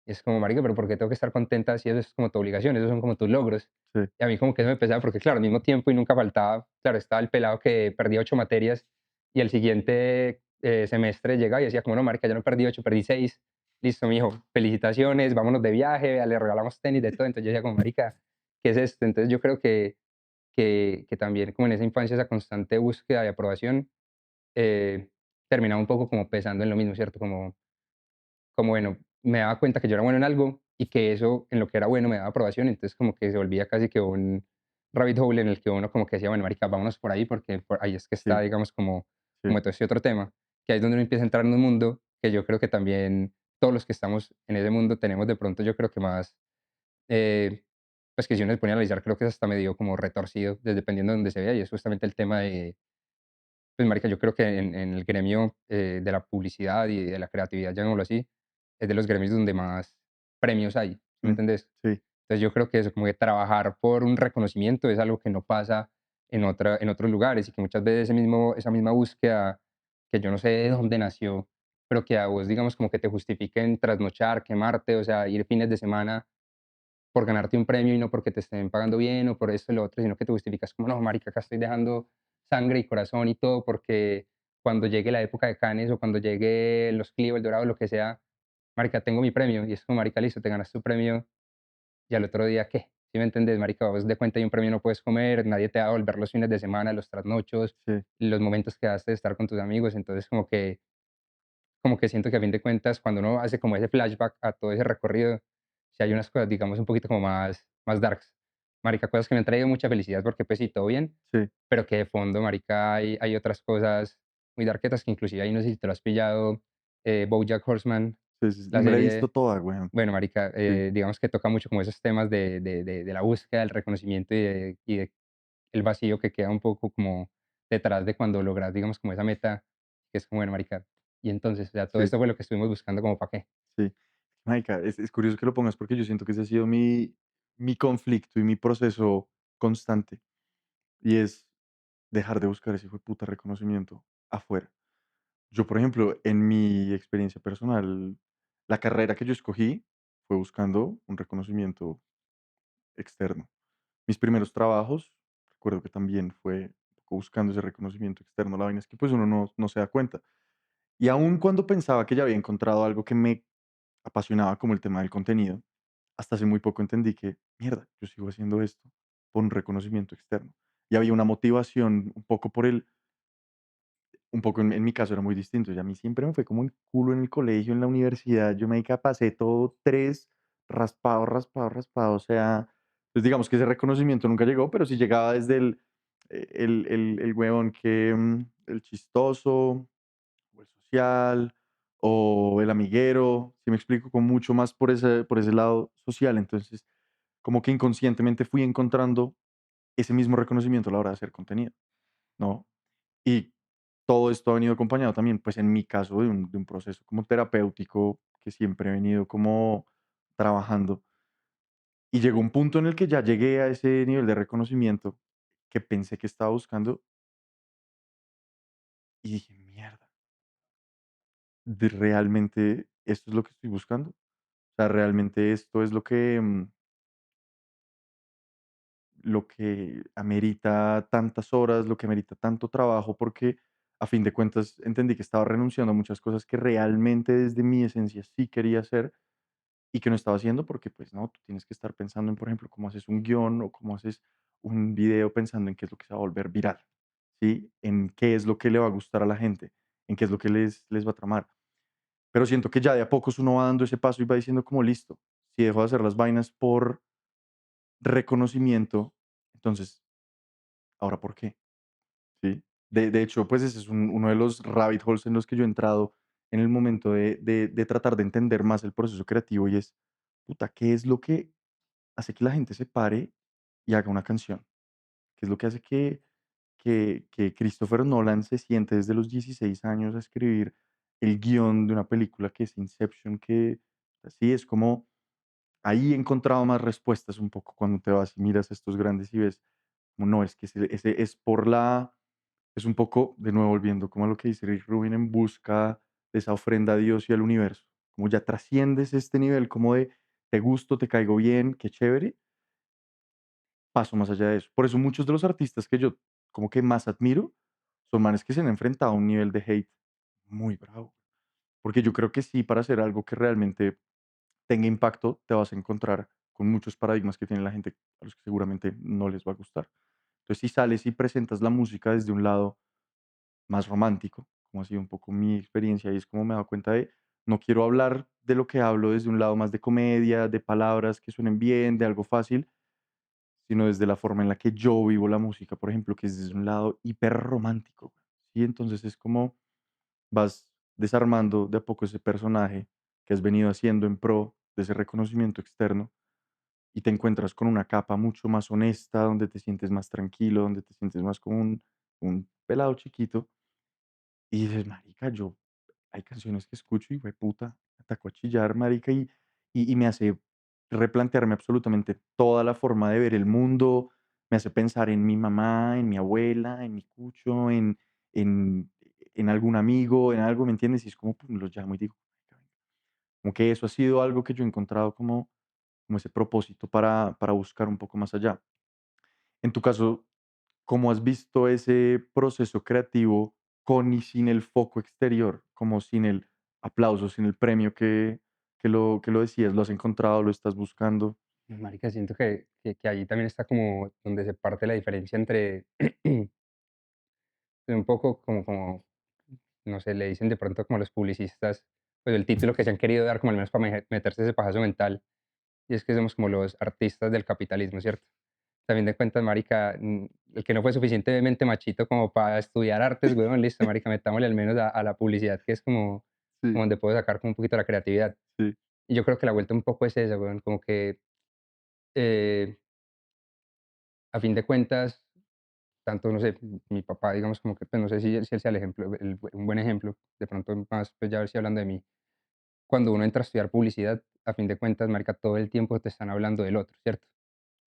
Y es como, marica, pero ¿por qué tengo que estar contenta si eso es como tu obligación? Esos son como tus logros. sí, Y a mí como que eso me pesaba porque, claro, al mismo tiempo y nunca faltaba, claro, estaba el pelado que perdía 8 materias y el siguiente semestre llegaba y decía, como no, marica, ya no perdí 8, perdí 6. Listo, mijo, felicitaciones, vámonos de viaje, vea, le regalamos tenis, de todo. Entonces yo decía, como, marica, ¿qué es esto? Entonces yo creo que también como en esa infancia, esa constante búsqueda de aprobación, terminaba un poco como pesando en lo mismo, ¿cierto? Como bueno, me daba cuenta que yo era bueno en algo y que eso en lo que era bueno me daba aprobación, entonces como que se volvía casi que un rabbit hole en el que uno como que decía, bueno, marica, vámonos por ahí porque por ahí es que está, sí, digamos, como sí. todo este otro tema, que ahí es donde uno empieza a entrar en un mundo que yo creo que también todos los que estamos en ese mundo tenemos de pronto, yo creo que más, eh, pues que si uno se pone a analizar, creo que es hasta medio como retorcido, dependiendo de donde se vea, y es justamente el tema de, pues marica, yo creo que en el gremio de la publicidad y de la creatividad, llamémoslo así, es de los gremios donde más premios hay, ¿sí me Mm, entendés? sí, Entonces, yo creo que eso, como que trabajar por un reconocimiento es algo que no pasa en otros lugares, y que muchas veces esa misma búsqueda, que yo no sé de dónde nació, pero que a vos, digamos, como que te justifiquen trasnochar, quemarte, o sea, ir fines de semana por ganarte un premio y no porque te estén pagando bien o por esto y lo otro, sino que te justificas como, no, marica, acá estoy dejando sangre y corazón y todo porque cuando llegue la época de Cannes o cuando llegue los Clio, el Dorado, lo que sea, marica, tengo mi premio. Y es como, marica, listo, te ganas tu premio y al otro día, ¿qué? ¿Sí me entendés, marica? Vos de cuenta de un premio no puedes comer, nadie te va a volver los fines de semana, los trasnochos, Sí, los momentos que das de estar con tus amigos. Entonces, como que siento que a fin de cuentas, cuando uno hace como ese flashback a todo ese recorrido, si hay unas cosas, digamos, un poquito como más darks. Marica, cosas que me han traído mucha felicidad porque, pues sí, todo bien, sí, pero que de fondo, marica, hay otras cosas muy darketas que inclusive ahí no sé si te lo has pillado, BoJack Horseman, sí, sí, la me la he visto serie, toda, weón. bueno, marica, Sí, digamos que toca mucho como esos temas de la búsqueda, del reconocimiento y de el vacío que queda un poco como detrás de cuando logras, digamos, como esa meta, que es como, bueno, marica, y entonces, o sea, todo sí, esto fue lo que estuvimos buscando como para qué. sí. Marica, es curioso que lo pongas porque yo siento que ese ha sido mi conflicto y mi proceso constante, y es dejar de buscar ese puta reconocimiento afuera. Yo, por ejemplo, en mi experiencia personal, la carrera que yo escogí fue buscando un reconocimiento externo. Mis primeros trabajos, recuerdo que también fue un poco buscando ese reconocimiento externo. La vaina es que pues uno no se da cuenta. Y aun cuando pensaba que ya había encontrado algo que me apasionaba como el tema del contenido, hasta hace muy poco entendí que, mierda, yo sigo haciendo esto por un reconocimiento externo. Y había una motivación un poco por el, un poco en mi caso era muy distinto. Y a mí siempre me fue como el culo en el colegio, en la universidad. Yo me pasé todo 3 raspado, raspado, raspado. O sea, pues digamos que ese reconocimiento nunca llegó, pero sí llegaba desde el huevón que, el chistoso, o el social, o el amiguero, si me explico, con mucho más por ese lado social. Entonces, como que inconscientemente fui encontrando ese mismo reconocimiento a la hora de hacer contenido, ¿no? Y todo esto ha venido acompañado también, pues en mi caso, de un proceso como terapéutico que siempre he venido como trabajando. Y llegó un punto en el que ya llegué a ese nivel de reconocimiento que pensé que estaba buscando y dije, mierda, ¿realmente esto es lo que estoy buscando? O sea, realmente esto es lo que amerita tantas horas, lo que amerita tanto trabajo, porque a fin de cuentas entendí que estaba renunciando a muchas cosas que realmente desde mi esencia sí quería hacer y que no estaba haciendo porque pues no, tú tienes que estar pensando en, por ejemplo, cómo haces un guión o cómo haces un video pensando en qué es lo que se va a volver viral, ¿sí? En qué es lo que le va a gustar a la gente, en qué es lo que les va a tramar. Pero siento que ya de a pocos uno va dando ese paso y va diciendo como listo, si dejo de hacer las vainas por reconocimiento, entonces, ¿ahora por qué? ¿Sí? De hecho, pues ese es uno de los rabbit holes en los que yo he entrado en el momento de tratar de entender más el proceso creativo y es, puta, ¿qué es lo que hace que la gente se pare y haga una canción? ¿Qué es lo que hace que Christopher Nolan se siente desde los 16 años a escribir el guión de una película que es Inception? Que así es como ahí he encontrado más respuestas un poco cuando te vas y miras a estos grandes y ves, como no, es que ese es por es un poco, de nuevo volviendo como a lo que dice Rick Rubin, en busca de esa ofrenda a Dios y al universo, como ya trasciendes este nivel como de te gusto, te caigo bien, qué chévere, paso más allá de eso. Por eso muchos de los artistas que yo como que más admiro son manes que se han enfrentado a un nivel de hate muy bravo, porque yo creo que sí, para hacer algo que realmente tenga impacto, te vas a encontrar con muchos paradigmas que tiene la gente a los que seguramente no les va a gustar. Entonces, si sales y presentas la música desde un lado más romántico, como ha sido un poco mi experiencia, y es como me he dado cuenta de, no quiero hablar de lo que hablo desde un lado más de comedia, de palabras que suenen bien, de algo fácil, sino desde la forma en la que yo vivo la música, por ejemplo, que es desde un lado hiper romántico. ¿Sí? Entonces es como vas desarmando de a poco ese personaje que has venido haciendo en pro de ese reconocimiento externo y te encuentras con una capa mucho más honesta, donde te sientes más tranquilo, donde te sientes más como un pelado chiquito y dices, marica, yo hay canciones que escucho y puta, me ataco a chillar, marica, y me hace replantearme absolutamente toda la forma de ver el mundo, me hace pensar en mi mamá, en mi abuela, en mi cucho, en, en algún amigo, en algo, ¿me entiendes? Y es como, pum, los llamo y digo, como que eso ha sido algo que yo he encontrado como ese propósito para buscar un poco más allá. En tu caso, ¿cómo has visto ese proceso creativo con y sin el foco exterior? Como sin el aplauso, sin el premio que lo decías, ¿lo has encontrado, lo estás buscando? Marica, siento que ahí también está como donde se parte la diferencia entre un poco como, no sé, le dicen de pronto como los publicistas, pues el título que se han querido dar como al menos para meterse ese pajazo mental, y es que somos como los artistas del capitalismo, ¿cierto? También de cuentas, marica, el que no fue suficientemente machito como para estudiar artes, weón, listo, marica, metámosle al menos a la publicidad, que es como Sí, donde puedo sacar como un poquito la creatividad. sí. Y yo creo que la vuelta un poco es esa, weón, como que, eh, a fin de cuentas, tanto, no sé, mi papá, digamos, como que, pues, no sé si él sea el ejemplo, un buen ejemplo, de pronto más, pues, ya ver si hablando de mí. Cuando uno entra a estudiar publicidad, a fin de cuentas, marica, todo el tiempo te están hablando del otro, ¿cierto?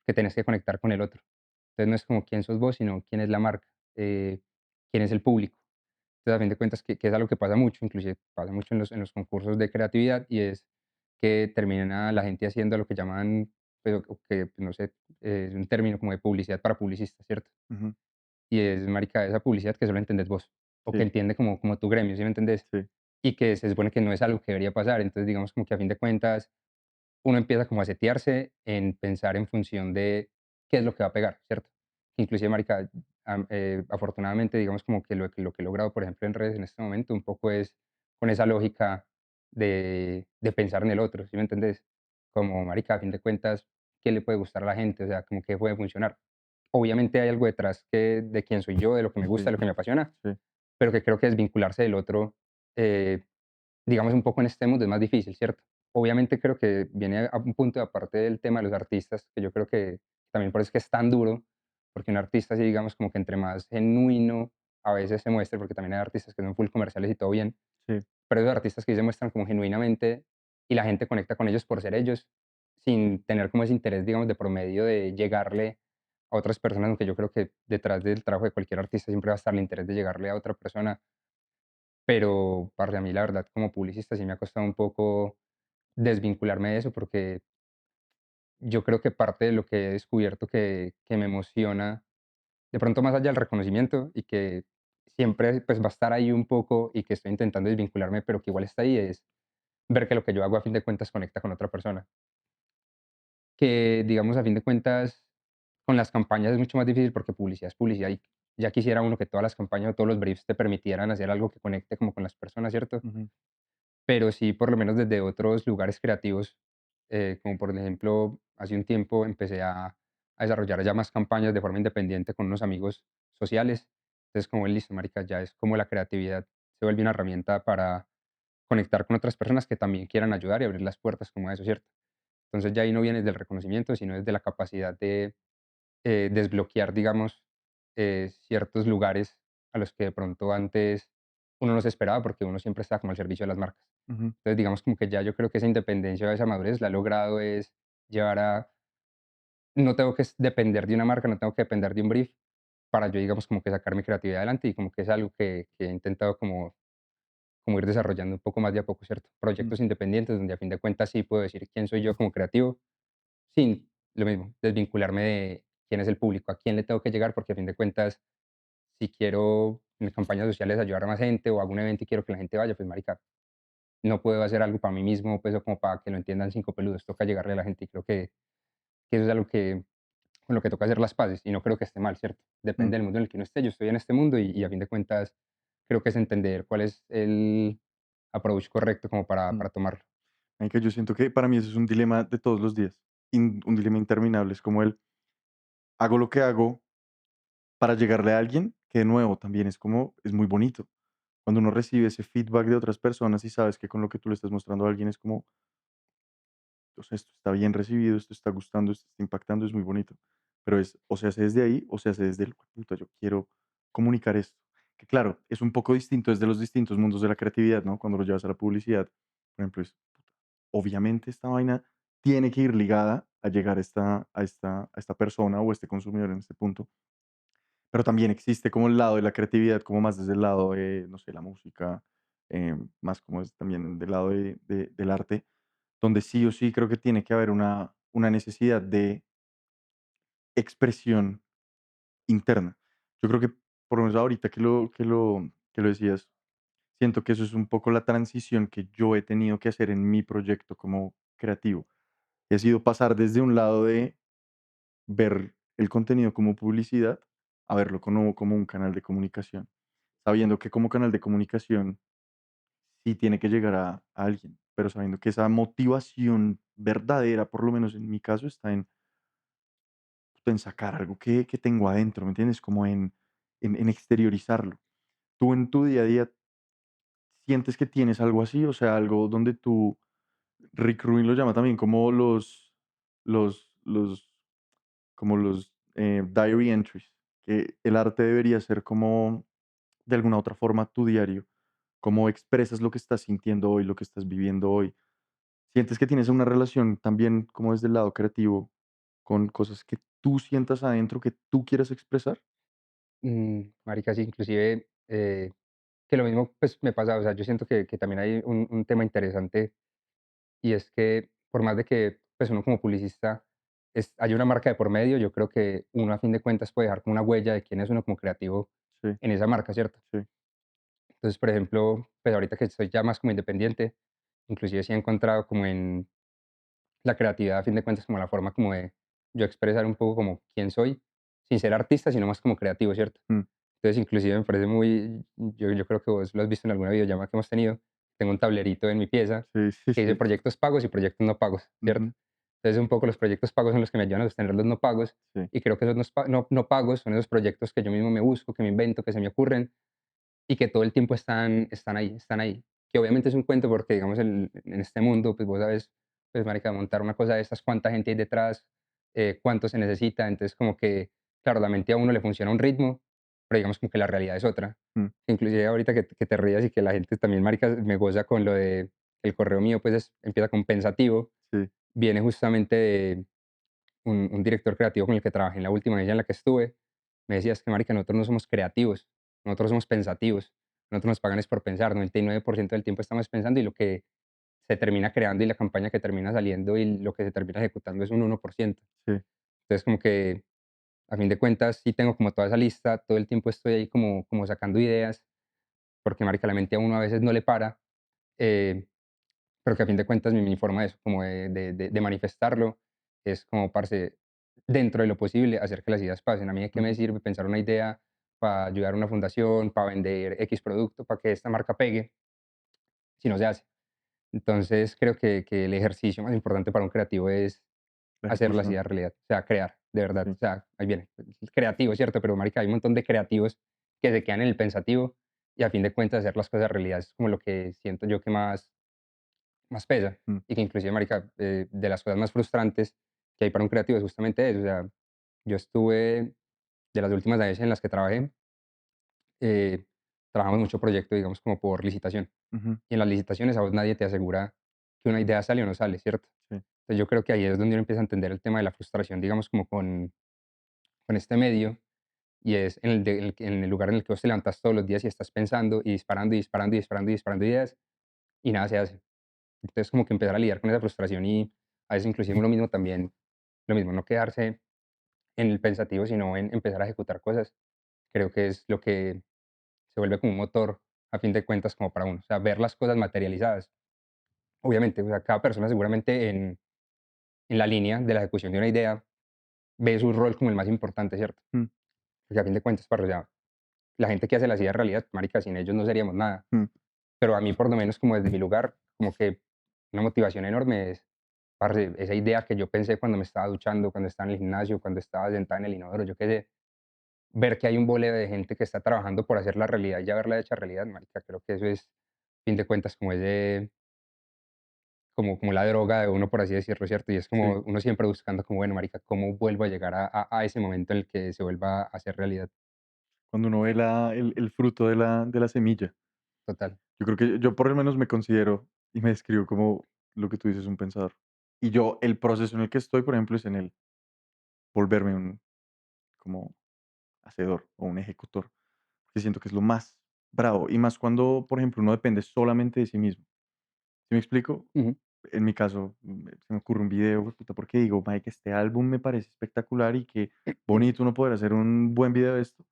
Que tenés que conectar con el otro. Entonces, no es como quién sos vos, sino quién es la marca, quién es el público. Entonces, a fin de cuentas, que es algo que pasa mucho, inclusive pasa mucho en los concursos de creatividad, y es que termina la gente haciendo lo que llaman, pues, o que, pues, no sé, es un término como de publicidad para publicistas, ¿cierto? Ujú. Y es, marica, esa publicidad que solo entendés vos, o que Sí, entiende como tu gremio, ¿sí me entendés? sí. Y que se supone que no es algo que debería pasar. Entonces, digamos como que a fin de cuentas, uno empieza como a setearse en pensar en función de qué es lo que va a pegar, ¿cierto? Inclusive, marica, afortunadamente, digamos como que lo que he logrado, por ejemplo, en redes en este momento, un poco es con esa lógica de pensar en el otro, ¿sí me entendés? Como, marica, a fin de cuentas, ¿qué le puede gustar a la gente? O sea, como que puede funcionar. Obviamente hay algo detrás de quién soy yo, de lo que me gusta, de Sí, lo que me apasiona, sí. pero que creo que desvincularse del otro, eh, digamos, un poco en este mundo es más difícil, ¿cierto? Obviamente creo que viene a un punto aparte del tema de los artistas, que yo creo que también por eso es que es tan duro, porque un artista, sí, digamos, como que entre más genuino a veces se muestre, porque también hay artistas que son full comerciales y todo bien, Sí. pero esos artistas que sí se muestran como genuinamente y la gente conecta con ellos por ser ellos, sin tener como ese interés, digamos, de promedio de llegarle a otras personas, aunque yo creo que detrás del trabajo de cualquier artista siempre va a estar el interés de llegarle a otra persona, pero para mí la verdad como publicista sí me ha costado un poco desvincularme de eso, porque yo creo que parte de lo que he descubierto que me emociona, de pronto más allá del reconocimiento y que siempre pues va a estar ahí un poco y que estoy intentando desvincularme, pero que igual está ahí, es ver que lo que yo hago a fin de cuentas conecta con otra persona. Que digamos a fin de cuentas con las campañas es mucho más difícil porque publicidad es publicidad y ya quisiera uno que todas las campañas o todos los briefs te permitieran hacer algo que conecte como con las personas, ¿cierto? Ujú. Pero sí, por lo menos desde otros lugares creativos, como por ejemplo, hace un tiempo empecé a desarrollar ya más campañas de forma independiente con unos amigos sociales. Entonces, como listo, marica, ya es como la creatividad se vuelve una herramienta para conectar con otras personas que también quieran ayudar y abrir las puertas como eso, ¿cierto? Entonces ya ahí no viene del reconocimiento, sino desde la capacidad de desbloquear, digamos, ciertos lugares a los que de pronto antes uno no se esperaba porque uno siempre está como al servicio de las marcas. Ujú. Entonces, digamos como que ya yo creo que esa independencia o esa madurez la he logrado es llevar a, no tengo que depender de una marca, no tengo que depender de un brief para yo, digamos, como que sacar mi creatividad adelante y como que es algo que he intentado como ir desarrollando un poco más de a poco, ¿cierto? Mm. Proyectos independientes donde a fin de cuentas sí puedo decir quién soy yo como creativo sin lo mismo, desvincularme de quién es el público, a quién le tengo que llegar, porque a fin de cuentas, si quiero en campañas sociales ayudar a más gente o hago un evento y quiero que la gente vaya, pues marica, no puedo hacer algo para mí mismo, pues o como para que lo entiendan cinco peludos, toca llegarle a la gente y creo que eso es algo que con lo que toca hacer las paces y no creo que esté mal, ¿cierto? Mm. Depende del mundo en el que uno esté, yo estoy en este mundo y a fin de cuentas creo que es entender cuál es el approach correcto como para, Mm. para tomarlo. Marica, yo siento que para mí eso es un dilema de todos los días, un dilema interminable. Es como el, hago lo que hago para llegarle a alguien, que de nuevo también es como, es muy bonito. Cuando uno recibe ese feedback de otras personas y sabes que con lo que tú le estás mostrando a alguien es como, o sea, esto está bien recibido, esto está gustando, esto está impactando, es muy bonito. Pero es, o se hace desde ahí, o se hace desde el, puta, yo quiero comunicar esto. Que claro, es un poco distinto desde los distintos mundos de la creatividad, ¿no? Cuando lo llevas a la publicidad, por ejemplo, es, puta, obviamente esta vaina tiene que ir ligada a llegar a esta persona o a este consumidor en este punto. Pero también existe como el lado de la creatividad, como más desde el lado de, no sé, la música, más como es también del lado del arte, donde sí o sí creo que tiene que haber una necesidad de expresión interna. Yo creo que, por lo menos ahorita que lo decías, siento que eso es un poco la transición que yo he tenido que hacer en mi proyecto como creativo. Y ha sido pasar desde un lado de ver el contenido como publicidad a verlo como un canal de comunicación, sabiendo que como canal de comunicación sí tiene que llegar a alguien, pero sabiendo que esa motivación verdadera, por lo menos en mi caso, está en sacar algo que tengo adentro, ¿me entiendes? Como en exteriorizarlo. ¿Tú en tu día a día sientes que tienes algo así? O sea, algo donde tú, Rick Rubin lo llama también como los como los diary entries, que el arte debería ser como, de alguna otra forma, tu diario, cómo expresas lo que estás sintiendo hoy, lo que estás viviendo hoy. ¿Sientes que tienes una relación también como desde el lado creativo con cosas que tú sientas adentro, que tú quieras expresar? Marica, sí, inclusive, que lo mismo, pues, me pasa, o sea, yo siento que también hay un tema interesante, y es que por más de que, pues, uno como publicista hay una marca de por medio, yo creo que uno a fin de cuentas puede dejar como una huella de quién es uno como creativo Sí, en esa marca, ¿cierto? sí. Entonces, por ejemplo, pues, ahorita que estoy ya más como independiente, inclusive sí he encontrado como en la creatividad, a fin de cuentas, como la forma como de yo expresar un poco como quién soy, sin ser artista, sino más como creativo, ¿cierto? Mm, Entonces, inclusive me parece muy, yo creo que vos lo has visto en alguna videollamada que hemos tenido, tengo un tablerito en mi pieza sí, sí, que dice sí. proyectos pagos y proyectos no pagos, ¿cierto? Ujú, Entonces, un poco los proyectos pagos son los que me ayudan a sostener los no pagos, sí. y creo que esos no pagos son esos proyectos que yo mismo me busco, que me invento, que se me ocurren, y que todo el tiempo están ahí, están ahí. Que obviamente es un cuento porque, digamos, en este mundo, pues vos sabes, pues, marica, montar una cosa de estas, cuánta gente hay detrás, cuánto se necesita. Entonces, como que, claro, la mente a uno le funciona a un ritmo, pero digamos como que la realidad es otra. Mm, Inclusive ahorita que te rías y que la gente también, marica, me goza con lo de el correo mío, pues empieza con pensativo, sí. viene justamente de un director creativo con el que trabajé en la última agencia en la que estuve. Me decía: "Es que, marica, nosotros no somos creativos, nosotros somos pensativos. Nosotros nos pagan es por pensar, 99% del tiempo estamos pensando, y lo que se termina creando y la campaña que termina saliendo y lo que se termina ejecutando es un 1%". Sí. Entonces, como que, a fin de cuentas, sí tengo como toda esa lista, todo el tiempo estoy ahí como sacando ideas, porque, marica, la mente a uno a veces no le para, eh, pero que a fin de cuentas mi forma de eso, como de manifestarlo, es como, parce, dentro de lo posible, hacer que las ideas pasen. A mí, ¿de qué me Ujú, sirve pensar una idea para ayudar a una fundación, para vender X producto, para que esta marca pegue, si no se hace? Entonces, creo que el ejercicio más importante para un creativo es la hacer las ejecución. ideas realidad, o sea, crear, de verdad. O Sí. sea, ahí viene, creativo, ¿cierto? Pero, marica, hay un montón de creativos que se quedan en el pensativo, y a fin de cuentas hacer las cosas realidad es como lo que siento yo que más pesa, Mm, y que inclusive, marica, de las cosas más frustrantes que hay para un creativo es justamente eso. O sea, yo estuve, de las últimas veces en las que trabajé, eh, trabajamos mucho proyecto, digamos, como por licitación. ujú, Y en las licitaciones a vos nadie te asegura que una idea sale o no sale, ¿cierto? sí. Entonces yo creo que ahí es donde uno empieza a entender el tema de la frustración, digamos, como con este medio, y es en el lugar en el que vos te levantas todos los días y estás pensando y disparando y disparando y disparando y disparando ideas, y nada se hace. Entonces, como que empezar a lidiar con esa frustración, y a veces inclusive uno mismo también, lo mismo, no quedarse en el pensativo, sino en empezar a ejecutar cosas, creo que es lo que se vuelve como un motor, a fin de cuentas, como para uno. O sea, ver las cosas materializadas. Obviamente, o sea, cada persona seguramente en la línea de la ejecución de una idea ve su rol como el más importante, ¿cierto? Mm, Porque a fin de cuentas, para ya, la gente que hace las ideas realidad, marica, sin ellos no seríamos nada. mm, Pero a mí, por lo menos, como desde mi lugar, como que una motivación enorme es, parce, esa idea que yo pensé cuando me estaba duchando, cuando estaba en el gimnasio, cuando estaba sentada en el inodoro, yo qué sé, ver que hay un boleo de gente que está trabajando por hacer la realidad y ya verla hecha realidad, marica, creo que eso es, a fin de cuentas, como ese, como la droga de uno, por así decirlo, ¿cierto? Y es sí. como uno siempre buscando como, bueno, marica, ¿cómo vuelvo a llegar a ese momento en el que se vuelva a hacer realidad Cuando uno ve el fruto de la semilla. total? Yo creo que yo por lo menos me considero y me describo como lo que tú dices, un pensador. Y yo, el proceso en el que estoy, por ejemplo, es en el volverme un como hacedor o un ejecutor, que siento que es lo más bravo, y más cuando, por ejemplo, uno depende solamente de sí mismo. ¿Sí me explico? Ujú. En mi caso, se me ocurre un video, puta, porque digo, que este álbum me parece espectacular y qué bonito uno poder hacer un buen video de esto.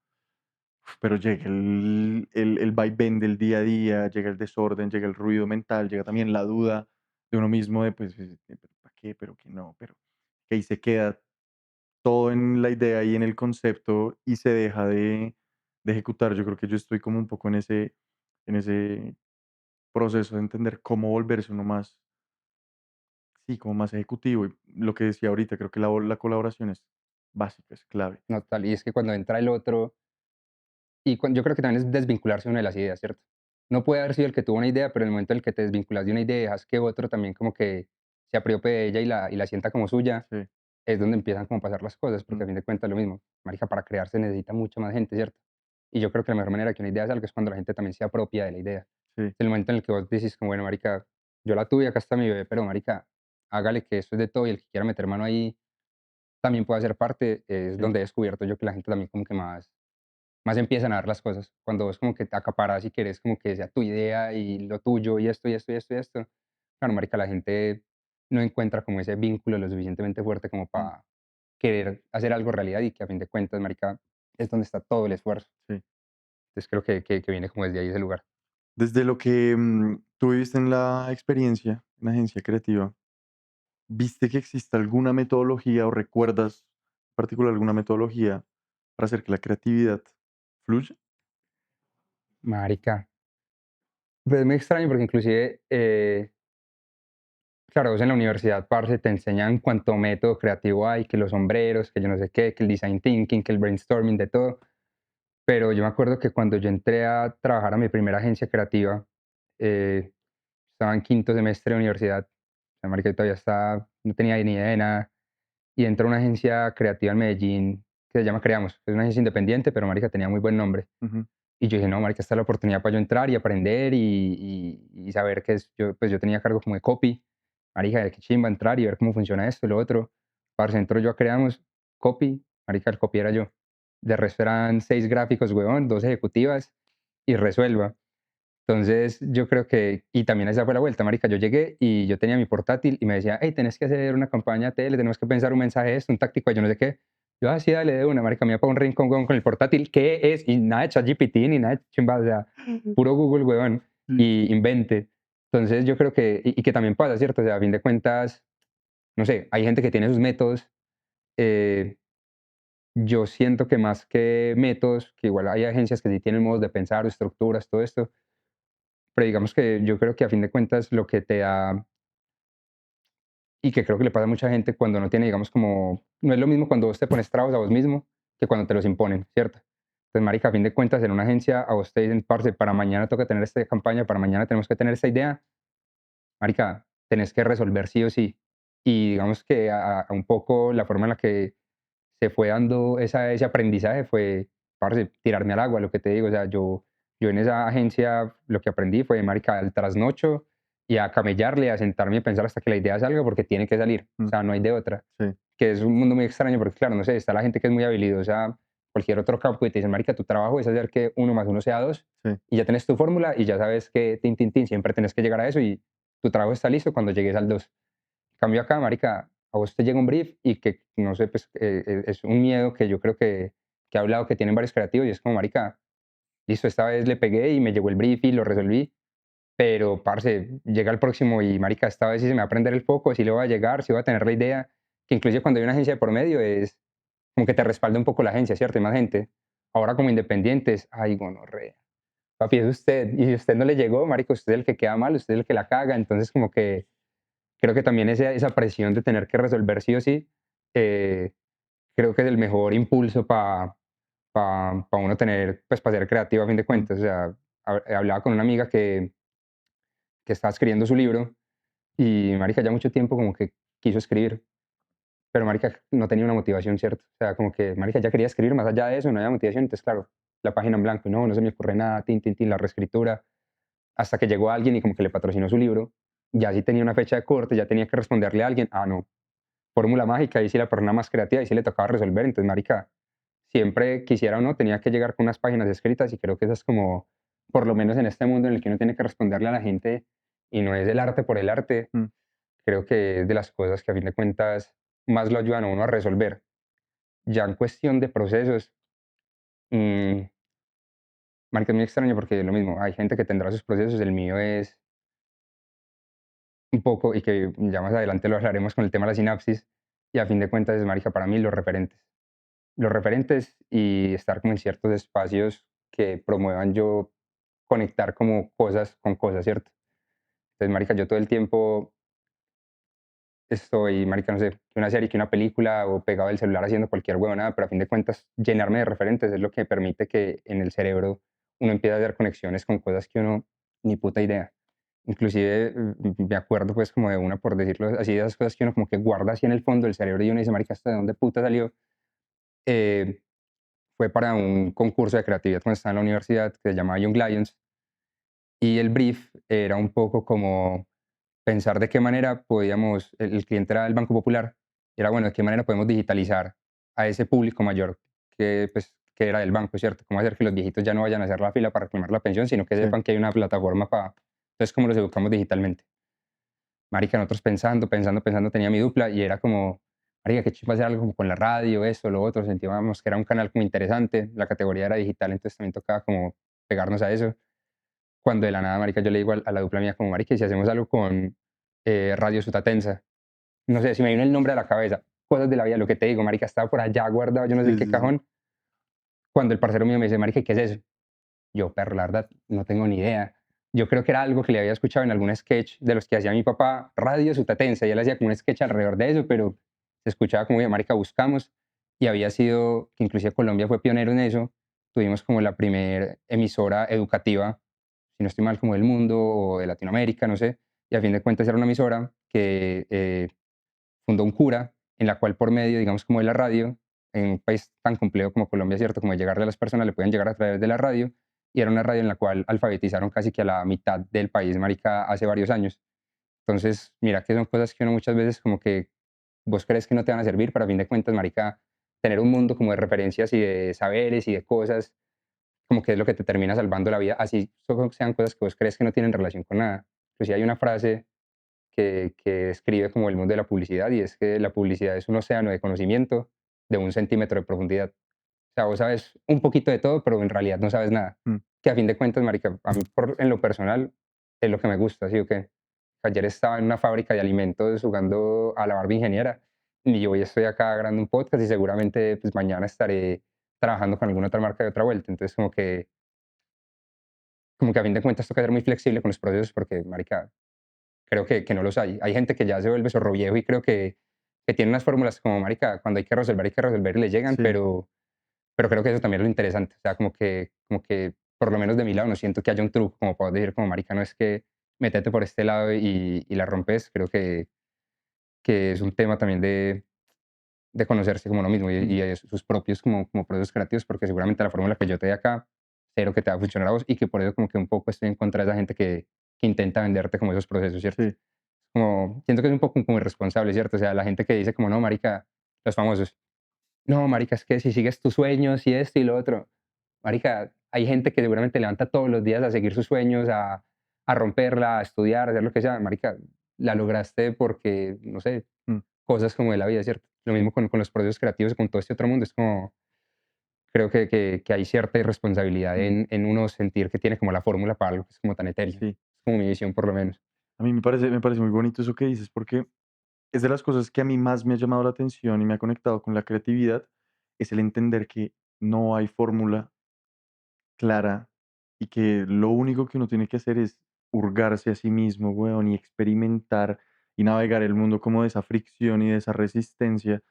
Pero llega el vaivén del día a día, llega el desorden, llega el ruido mental, llega también la duda de uno mismo de, pues, ¿para qué? Pero que no, pero que ahí se queda todo en la idea y en el concepto y se deja de ejecutar. Yo creo que yo estoy como un poco en ese proceso de entender cómo volverse uno más, sí, como más ejecutivo. Y lo que decía ahorita, creo que la colaboración es básica, es clave. No, total, y es que cuando entra el otro y yo creo que también es desvincularse uno de las ideas, ¿cierto? No puede haber sido el que tuvo una idea, pero en el momento en el que te desvinculas de una idea y dejas que otro también como que se apropie de ella y la sienta como suya, Sí, es donde empiezan como a pasar las cosas, porque mm, a fin de cuentas lo mismo. Marica, para crear se necesita mucha más gente, ¿cierto? Y yo creo que la mejor manera que una idea salga es cuando la gente también se apropia de la idea. sí, Es el momento en el que vos dices como, bueno, marica, yo la tuve, acá está mi bebé, pero marica, hágale que esto es de todo y el que quiera meter mano ahí también puede hacer parte, es sí, donde he descubierto yo que la gente también como que más empiezan a dar las cosas. Cuando vos como que te acaparas y querés como que sea tu idea y lo tuyo y esto y esto y esto y esto, claro, marica, la gente no encuentra como ese vínculo lo suficientemente fuerte como mm, para querer hacer algo realidad y que a fin de cuentas, marica, es donde está todo el esfuerzo. sí. Entonces creo que viene como desde ahí ese lugar. Desde lo que tú viviste en la experiencia en la agencia creativa, ¿viste que existe alguna metodología o recuerdas en particular alguna metodología para hacer que la creatividad fluya? Marica, pues es muy extraño porque inclusive, claro, vos en la universidad, parce, te enseñan cuánto método creativo hay, que los sombreros, que yo no sé qué, que el design thinking, que el brainstorming, de todo. Pero yo me acuerdo que cuando yo entré a trabajar a mi primera agencia creativa, eh, estaba en quinto semestre de universidad, la marica, yo todavía estaba, no tenía ni idea de nada, y entró a una agencia creativa en Medellín que se llama Creamos, es una agencia independiente, pero marica tenía muy buen nombre. Ujú, Y yo dije, no, marica, esta es la oportunidad para yo entrar y aprender y saber que es, yo, pues yo tenía cargo como de copy, marica, de qué chimba entrar y ver cómo funciona esto y lo otro. Parce, entro yo a Creamos, copy, marica, el copy era yo. De resto eran 6 gráficos, huevón, 2 ejecutivas y resuelva. Entonces, yo creo que y también esa fue la vuelta, marica, yo llegué y yo tenía mi portátil y me decía: "Hey, tenés que hacer una campaña de tele, tenemos que pensar un mensaje de esto, un táctico, yo no sé qué". Yo: "Ah, sí, dale de una", marica, me iba para un rincón, huevón, con el portátil, ¿qué es? Y nada de ChatGPT ni nada de chimba, o sea, puro Google, huevón, sí, y invente. Entonces, yo creo que y que también pasa, ¿cierto? O sea, a fin de cuentas, no sé, hay gente que tiene sus métodos, eh, yo siento que más que métodos, que igual hay agencias que sí tienen modos de pensar o estructuras, todo esto, pero digamos que yo creo que a fin de cuentas lo que te da, y que creo que le pasa a mucha gente cuando no tiene, digamos, como, no es lo mismo cuando vos te pones trabas a vos mismo que cuando te los imponen, ¿cierto? Entonces, marica, a fin de cuentas, en una agencia a vos te dicen, parce, para mañana toca tener esta campaña, para mañana tenemos que tener esta idea, marica, tenés que resolver sí o sí. Y digamos que a un poco la forma en la que se fue dando ese aprendizaje fue, parce, tirarme al agua, lo que te digo. O sea, yo en esa agencia lo que aprendí fue, marica, al trasnocho y a camellarle, a sentarme y a pensar hasta que la idea salga porque tiene que salir. O mm, sea, no hay de otra. sí, Que es un mundo muy extraño porque, claro, no sé, está la gente que es muy habilidosa, cualquier otro campo y te dicen, marica, tu trabajo es hacer que uno más uno sea dos sí, y ya tienes tu fórmula y ya sabes que tin, tin, tin, siempre tienes que llegar a eso y tu trabajo está listo cuando llegues al 2. Cambio acá, marica, a vos te llega un brief y que, no sé, pues es un miedo que yo creo que he hablado que tienen varios creativos y es como, marica, listo, esta vez le pegué y me llegó el brief y lo resolví, pero, parce, llega el próximo y, marica, esta vez sí se me va a prender el foco, sí le voy a llegar, sí voy a tener la idea, que incluso cuando hay una agencia de por medio es como que te respalda un poco la agencia, ¿cierto? Hay más gente. Ahora como independientes, ay, gonorrea. Papi, es usted. Y si usted no le llegó, marica, usted es el que queda mal, usted es el que la caga. Entonces, como que creo que también esa presión de tener que resolver sí o sí, eh, creo que es el mejor impulso para uno tener, pues para ser creativo a fin de mm, cuentas. O sea, hablaba con una amiga que estaba escribiendo su libro y, marica, ya mucho tiempo como que quiso escribir, pero, marica, no tenía una motivación, ¿cierto? O sea, como que, marica, ya quería escribir, más allá de eso, no había motivación. Entonces, claro, la página en blanco, y no se me ocurre nada, tin, tin, tin, la reescritura, hasta que llegó alguien y como que le patrocinó su libro. Ya si tenía una fecha de corte, ya tenía que responderle a alguien, ah, no, fórmula mágica, ahí sí la persona más creativa, ahí sí le tocaba resolver. Entonces, marica, siempre quisiera o no, tenía que llegar con unas páginas escritas y creo que eso es como, por lo menos en este mundo en el que uno tiene que responderle a la gente y no es el arte por el arte, Mm, creo que es de las cosas que a fin de cuentas más lo ayudan a uno a resolver. Ya en cuestión de procesos, mm, marica, es muy extraño porque lo mismo, hay gente que tendrá sus procesos, el mío es un poco, y que ya más adelante lo hablaremos con el tema de la sinapsis, y a fin de cuentas es, marica, para mí los referentes. Los referentes y estar como en ciertos espacios que promuevan yo conectar como cosas con cosas, ¿cierto? Entonces, marica, yo todo el tiempo estoy, marica, no sé, que una serie, que una película o pegado del celular haciendo cualquier huevonada, pero a fin de cuentas llenarme de referentes es lo que permite que en el cerebro uno empiece a hacer conexiones con cosas que uno ni puta idea. Inclusive me acuerdo pues como de una, por decirlo así, de esas cosas que uno como que guarda así en el fondo del cerebro y uno dice, marica, ¿hasta de dónde puta salió? Eh, Fue para un concurso de creatividad cuando estaba en la universidad que se llamaba Young Lions y el brief era un poco como pensar de qué manera podíamos, el cliente era el Banco Popular, y era bueno, de qué manera podemos digitalizar a ese público mayor que, pues, que era del banco, ¿cierto? ¿Cómo hacer que los viejitos ya no vayan a hacer la fila para reclamar la pensión, sino que sí, sepan que hay una plataforma para... Entonces, ¿cómo los educamos digitalmente? Marica, nosotros pensando, tenía mi dupla y era como, marica, qué chido hacer algo como con la radio, eso, lo otro, sentíamos que era un canal como interesante, la categoría era digital, entonces también tocaba como pegarnos a eso. Cuando de la nada, marica, yo le digo a la dupla mía como, marica, ¿y si hacemos algo con Radio Sutatensa? No sé, si me viene el nombre a la cabeza, cosas de la vida, lo que te digo, marica, estaba por allá guardado, yo no sé en sí, qué sí, sí. cajón, cuando el parcero mío me dice, marica, ¿qué es eso? Yo, perro, la verdad, no tengo ni idea. Yo creo que era algo que le había escuchado en algún sketch de los que hacía mi papá, Radio Sutatense, y él hacía como un sketch alrededor de eso, pero se escuchaba como de marica, buscamos, y había sido, que inclusive Colombia fue pionero en eso, tuvimos como la primera emisora educativa, si no estoy mal, como del mundo o de Latinoamérica, no sé, y a fin de cuentas era una emisora que fundó un cura, en la cual por medio, digamos, como de la radio, en un país tan complejo como Colombia, ¿cierto? Como de llegarle a las personas, le pueden llegar a través de la radio, y era una radio en la cual alfabetizaron casi que a la mitad del país, marica, hace varios años. Entonces, mira que son cosas que uno muchas veces como que vos crees que no te van a servir, pero a fin de cuentas, marica, tener un mundo como de referencias y de saberes y de cosas, como que es lo que te termina salvando la vida, así sean cosas que vos crees que no tienen relación con nada. Pues sí hay una frase que describe como el mundo de la publicidad y es que la publicidad es un océano de conocimiento de 1 centímetro de profundidad. O sea, vos sabes un poquito de todo, pero en realidad no sabes nada. Mm, Que a fin de cuentas, marica, a mí en lo personal es lo que me gusta, ¿sí o qué? Ayer estaba en una fábrica de alimentos jugando a la Barbie ingeniera y hoy estoy acá grabando un podcast y seguramente pues mañana estaré trabajando con alguna otra marca de otra vuelta. Entonces como que a fin de cuentas toca ser muy flexible con los procesos porque, marica, creo que no los hay. Hay gente que ya se vuelve zorro viejo y creo que tiene unas fórmulas como, marica, cuando hay que resolver y le llegan, sí, pero creo que eso también es lo interesante. O sea, como que por lo menos de mi lado no siento que haya un truco como para decir como, marica, no es que metete por este lado y la rompes. Creo que es un tema también de conocerse como uno mismo mm, y sus propios como procesos creativos, porque seguramente la fórmula que yo te dé acá, cero que te va a funcionar a vos y que por eso como que un poco estoy en contra de esa gente que intenta venderte como esos procesos, ¿cierto? sí, Como, siento que es un poco como irresponsable, ¿cierto? O sea, la gente que dice como, no, marica, los famosos, no, marica, es que si sigues tus sueños y esto y lo otro, marica, hay gente que seguramente levanta todos los días a seguir sus sueños, a romperla, a estudiar, a hacer lo que sea, marica, la lograste porque, no sé, mm, cosas como de la vida, ¿cierto? Lo sí, mismo con los procesos creativos, con todo este otro mundo, es como, creo que hay cierta irresponsabilidad mm, en uno sentir que tiene como la fórmula para algo que es como tan etéreo. sí. Es como mi visión, por lo menos. A mí me parece muy bonito eso que dices, porque es de las cosas que a mí más me ha llamado la atención y me ha conectado con la creatividad, es el entender que no hay fórmula clara y que lo único que uno tiene que hacer es hurgarse a sí mismo, weón, y experimentar y navegar el mundo como de esa fricción y de esa resistencia.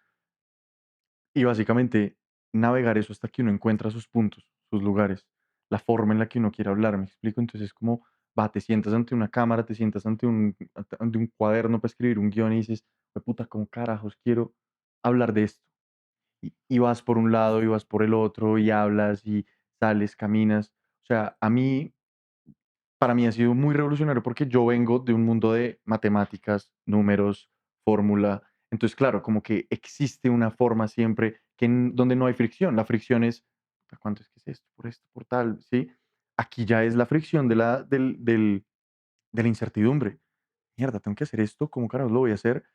Y básicamente navegar eso hasta que uno encuentra sus puntos, sus lugares, la forma en la que uno quiere hablar, ¿me explico? Entonces, como, va, te sientas ante una cámara, te sientas ante un cuaderno para escribir un guión y dices, puta, ¿cómo carajos quiero hablar de esto? Y vas por un lado y vas por el otro y hablas y sales, caminas. O sea, a mí para mí ha sido muy revolucionario porque yo vengo de un mundo de matemáticas, números, fórmula. Entonces, claro, como que existe una forma siempre donde no hay fricción. La fricción es, "¿A ¿cuánto es que es esto? Por esto, por tal, ¿sí? Aquí ya es la fricción de la incertidumbre. Mierda, tengo que hacer esto, ¿cómo carajo lo voy a hacer?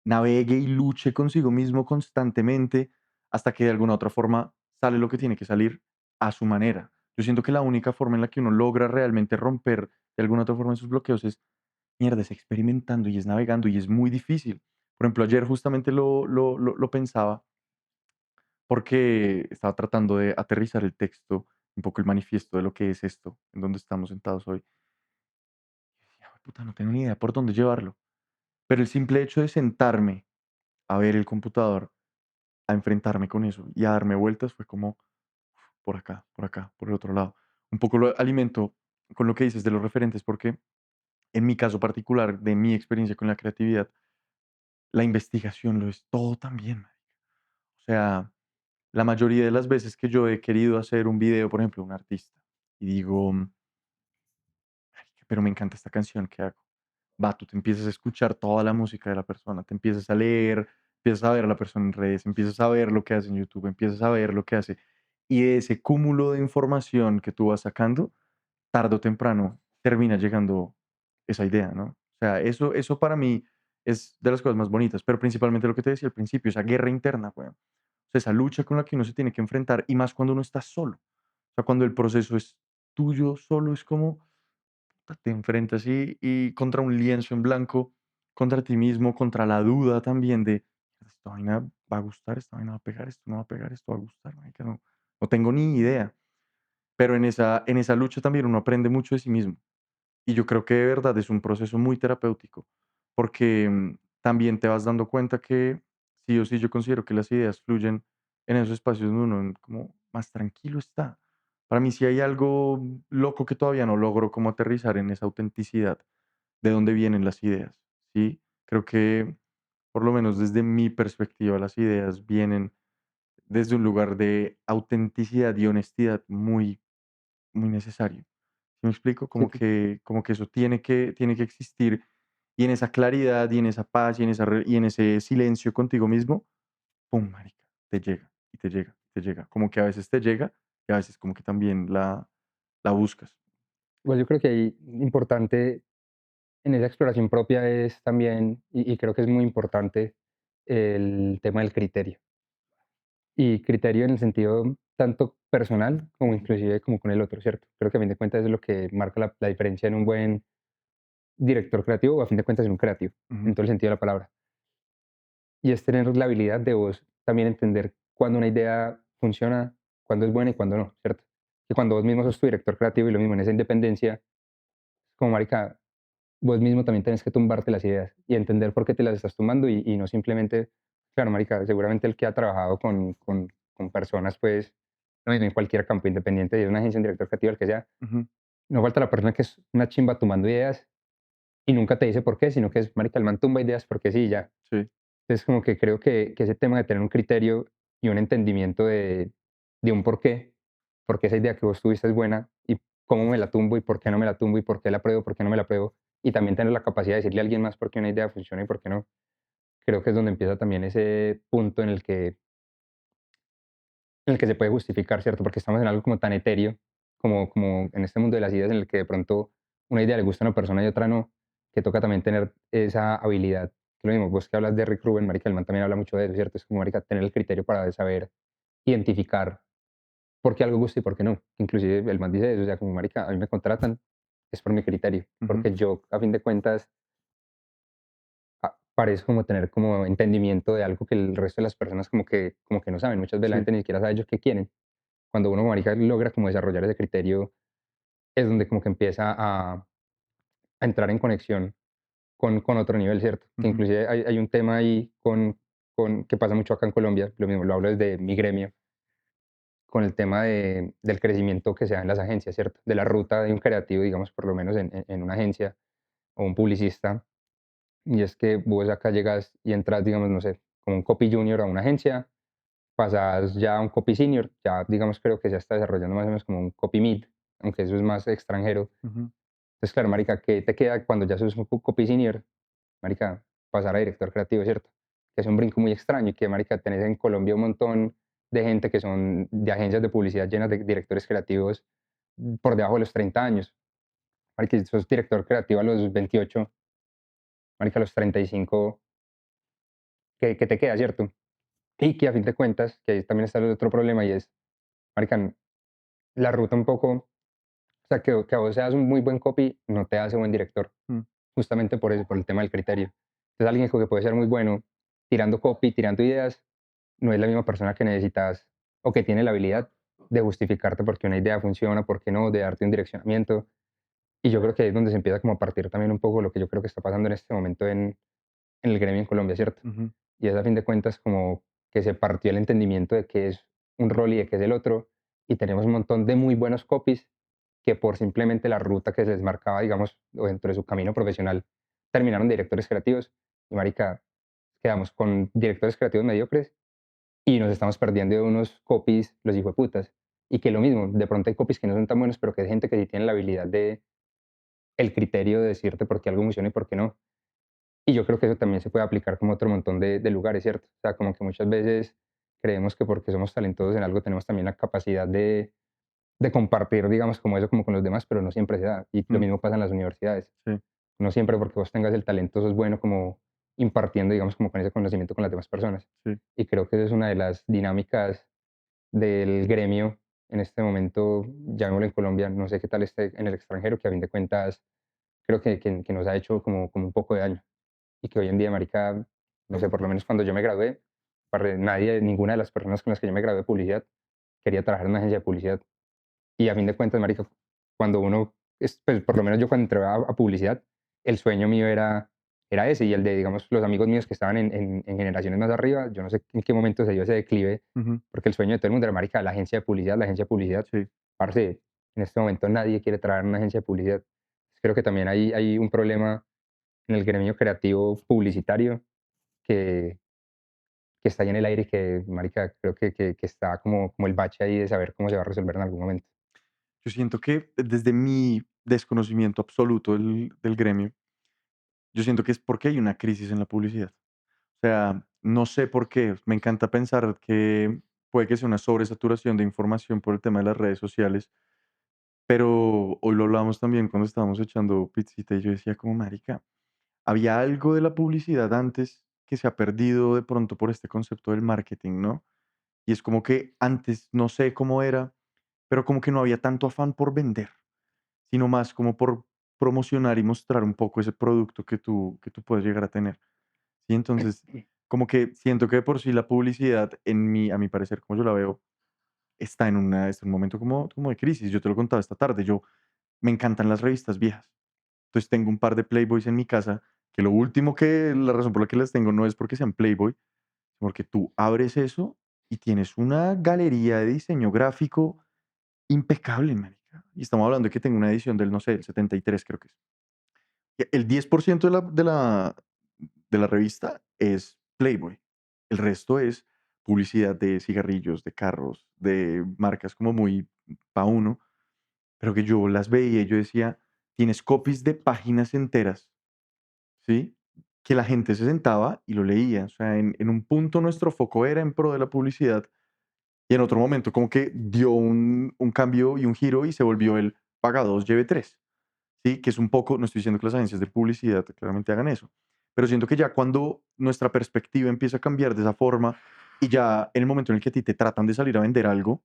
Navegue y luche consigo mismo constantemente hasta que de alguna otra forma sale lo que tiene que salir a su manera. Yo siento que la única forma en la que uno logra realmente romper de alguna otra forma esos bloqueos es, mierda, es experimentando y es navegando y es muy difícil. Por ejemplo, ayer justamente lo pensaba porque estaba tratando de aterrizar el texto, un poco el manifiesto de lo que es esto, en donde estamos sentados hoy. Y decía, puta, no tengo ni idea por dónde llevarlo. Pero el simple hecho de sentarme a ver el computador, a enfrentarme con eso y a darme vueltas fue como por acá, por el otro lado. Un poco lo alimento con lo que dices de los referentes, porque en mi caso particular, de mi experiencia con la creatividad, la investigación lo es todo también, marica. O sea, la mayoría de las veces que yo he querido hacer un video, por ejemplo, un artista, y digo, "Marica, pero me encanta esta canción, ¿qué hago?". Va, tú te empiezas a escuchar toda la música de la persona, te empiezas a leer, empiezas a ver a la persona en redes, empiezas a ver lo que hace en YouTube, empiezas a ver lo que hace. Y de ese cúmulo de información que tú vas sacando, tarde o temprano termina llegando esa idea, ¿no? O sea, eso para mí es de las cosas más bonitas, pero principalmente lo que te decía al principio, esa guerra interna, weón. O sea, esa lucha con la que uno se tiene que enfrentar y más cuando uno está solo. O sea, cuando el proceso es tuyo solo, es como te enfrentas y contra un lienzo en blanco, contra ti mismo, contra la duda también de, esta vaina va a gustar, esta vaina va a pegar, esto no va a pegar, esto va a gustar, marica, no tengo ni idea. Pero en esa lucha también uno aprende mucho de sí mismo. Y yo creo que de verdad es un proceso muy terapéutico, porque también te vas dando cuenta que sí o sí yo considero que las ideas fluyen en esos espacios donde uno como más tranquilo está. Para mí, si hay algo loco que todavía no logro como aterrizar en esa autenticidad de dónde vienen las ideas, ¿sí? Creo que, por lo menos desde mi perspectiva, las ideas vienen desde un lugar de autenticidad y honestidad muy, muy necesario. ¿Sí me explico? Sí, Como que eso tiene que existir y en esa claridad y en esa paz y en, y en ese silencio contigo mismo, ¡pum! Marica, te llega y te llega, te llega. Como que a veces te llega y a veces como que también la buscas. pues yo creo que ahí importante en esa exploración propia es también, y creo que es muy importante, el tema del criterio. Y criterio en el sentido tanto personal como inclusive como con el otro, ¿cierto? Creo que a fin de cuentas es lo que marca la diferencia en un buen director creativo o a fin de cuentas en un creativo, Ujú, en todo el sentido de la palabra. Y es tener la habilidad de vos también entender cuándo una idea funciona, cuándo es buena y cuándo no, ¿cierto? Que cuando vos mismo sos tu director creativo y lo mismo en esa independencia, como marica, vos mismo también tenés que tumbarte las ideas y entender por qué te las estás tumbando y no simplemente, claro, marica, seguramente el que ha trabajado con personas, pues, no, en cualquier campo independiente, de una agencia, un director creativo, el que sea, ujú, no falta la persona que es una chimba tumbando ideas y nunca te dice por qué, sino que es, marica, el man tumba ideas porque sí, y ya. sí. Entonces, como que creo que ese tema de tener un criterio y un entendimiento de un por qué esa idea que vos tuviste es buena y cómo me la tumbo y por qué no me la tumbo y por qué la apruebo, por qué no me la apruebo, y también tener la capacidad de decirle a alguien más por qué una idea funciona y por qué no. Creo que es donde empieza también ese punto en el que se puede justificar, ¿cierto? Porque estamos en algo como tan etéreo, como en este mundo de las ideas en el que de pronto una idea le gusta a una persona y otra no, que toca también tener esa habilidad. Que lo mismo, vos que hablas de Rick Rubin, Marica, el man también habla mucho de eso, ¿cierto? Es como, Marica, tener el criterio para saber identificar por qué algo gusta y por qué no. Inclusive el man dice eso, o sea, como, Marica, a mí me contratan, es por mi criterio, Ujú, porque yo, a fin de cuentas, parece como tener como entendimiento de algo que el resto de las personas como que no saben. Muchas veces la sí. gente ni siquiera sabe ellos qué quieren. Cuando uno, marica, logra como desarrollar ese criterio, es donde como que empieza a entrar en conexión con otro nivel, ¿cierto? Que Ujú, inclusive hay un tema ahí que pasa mucho acá en Colombia, lo mismo lo hablo desde mi gremio, con el tema del crecimiento que se da en las agencias, ¿cierto? De la ruta de un creativo, digamos, por lo menos en una agencia o un publicista. Y es que vos acá llegas y entras, digamos, no sé, como un copy junior a una agencia, pasas ya a un copy senior, ya digamos creo que se está desarrollando más o menos como un copy mid, aunque eso es más extranjero, ujú, Entonces, claro, marica, ¿qué te queda cuando ya sos un copy senior? Marica, pasar a director creativo, ¿cierto? Que es un brinco muy extraño y que, marica, tenés en Colombia un montón de gente que son de agencias de publicidad llenas de directores creativos por debajo de los 30 años. Marica, si sos director creativo a los 28, marica, a los 35, ¿qué te queda, cierto? Y que a fin de cuentas, que ahí también está el otro problema y es, marica, la ruta un poco, o sea, que vos seas un muy buen copy no te hace buen director, Mm, justamente por eso, por el tema del criterio. Entonces, alguien que puede ser muy bueno tirando copy, tirando ideas, no es la misma persona que necesitas o que tiene la habilidad de justificarte por qué una idea funciona, por qué no, de darte un direccionamiento. Y yo creo que ahí es donde se empieza como a partir también un poco lo que yo creo que está pasando en este momento en el gremio en Colombia, ¿cierto? ujú, Y es a fin de cuentas como que se partió el entendimiento de qué es un rol y de qué es el otro, y tenemos un montón de muy buenos copies que por simplemente la ruta que se les marcaba, digamos, o dentro de su camino profesional, terminaron de directores creativos. Y marica, quedamos con directores creativos mediocres y nos estamos perdiendo de unos copies, los hijueputas. Y que lo mismo, de pronto hay copies que no son tan buenos, pero que hay gente que sí tiene la habilidad de, el criterio de decirte por qué algo funciona y por qué no. Y yo creo que eso también se puede aplicar como a otro montón de lugares, ¿cierto? O sea, como que muchas veces creemos que porque somos talentosos en algo tenemos también la capacidad de compartir, digamos, como eso como con los demás, pero no siempre se da. Y lo mm, mismo pasa en las universidades. sí, No siempre porque vos tengas el talento sos bueno como impartiendo, digamos, como con ese conocimiento con las demás personas. sí. Y creo que esa es una de las dinámicas del gremio en este momento, llamémoslo en Colombia, no sé qué tal esté en el extranjero, que a fin de cuentas creo que nos ha hecho como un poco de daño. Y que hoy en día, marica, no sé, por lo menos cuando yo me gradué, nadie, ninguna de las personas con las que yo me gradué de publicidad quería trabajar en una agencia de publicidad. Y a fin de cuentas, marica, cuando uno, pues por lo menos yo cuando entré a publicidad, el sueño mío era ese y el de, digamos, los amigos míos que estaban en generaciones más arriba, yo no sé en qué momento se dio ese declive, Ujú, porque el sueño de todo el mundo era, marica, la agencia de publicidad, la agencia de publicidad. sí. Parce, en este momento nadie quiere trabajar en una agencia de publicidad. Creo que también hay un problema en el gremio creativo publicitario que, que está ahí en el aire y que, marica, creo que está como el bache ahí de saber cómo se va a resolver en algún momento. Yo siento que desde mi desconocimiento absoluto del gremio, yo siento que es porque hay una crisis en la publicidad. O sea, no sé por qué. Me encanta pensar que puede que sea una sobresaturación de información por el tema de las redes sociales, pero hoy lo hablábamos también cuando estábamos echando pizzita y yo decía como, marica, había algo de la publicidad antes que se ha perdido de pronto por este concepto del marketing, ¿no? Y es como que antes, no sé cómo era, pero como que no había tanto afán por vender, sino más como por promocionar y mostrar un poco ese producto que tú puedes llegar a tener. Y entonces, como que siento que de por sí la publicidad, a mi parecer, como yo la veo, está en un momento como de crisis. Yo te lo contaba esta tarde. Me encantan las revistas viejas. Entonces tengo un par de Playboys en mi casa, que la razón por la que las tengo no es porque sean Playboy, sino porque tú abres eso y tienes una galería de diseño gráfico impecable, marica. Y estamos hablando de que tengo una edición del, no sé, el 73 creo que es. El 10% de la revista es Playboy. El resto es publicidad de cigarrillos, de carros, de marcas como muy pa' uno, pero que yo las veía y yo decía, tienes copies de páginas enteras, ¿sí? Que la gente se sentaba y lo leía. O sea, en un punto nuestro foco era en pro de la publicidad y en otro momento como que dio un cambio y un giro y se volvió el paga 2, lleve 3. ¿Sí? Que es un poco, no estoy diciendo que las agencias de publicidad claramente hagan eso, pero siento que ya cuando nuestra perspectiva empieza a cambiar de esa forma y ya en el momento en el que a ti te tratan de salir a vender algo,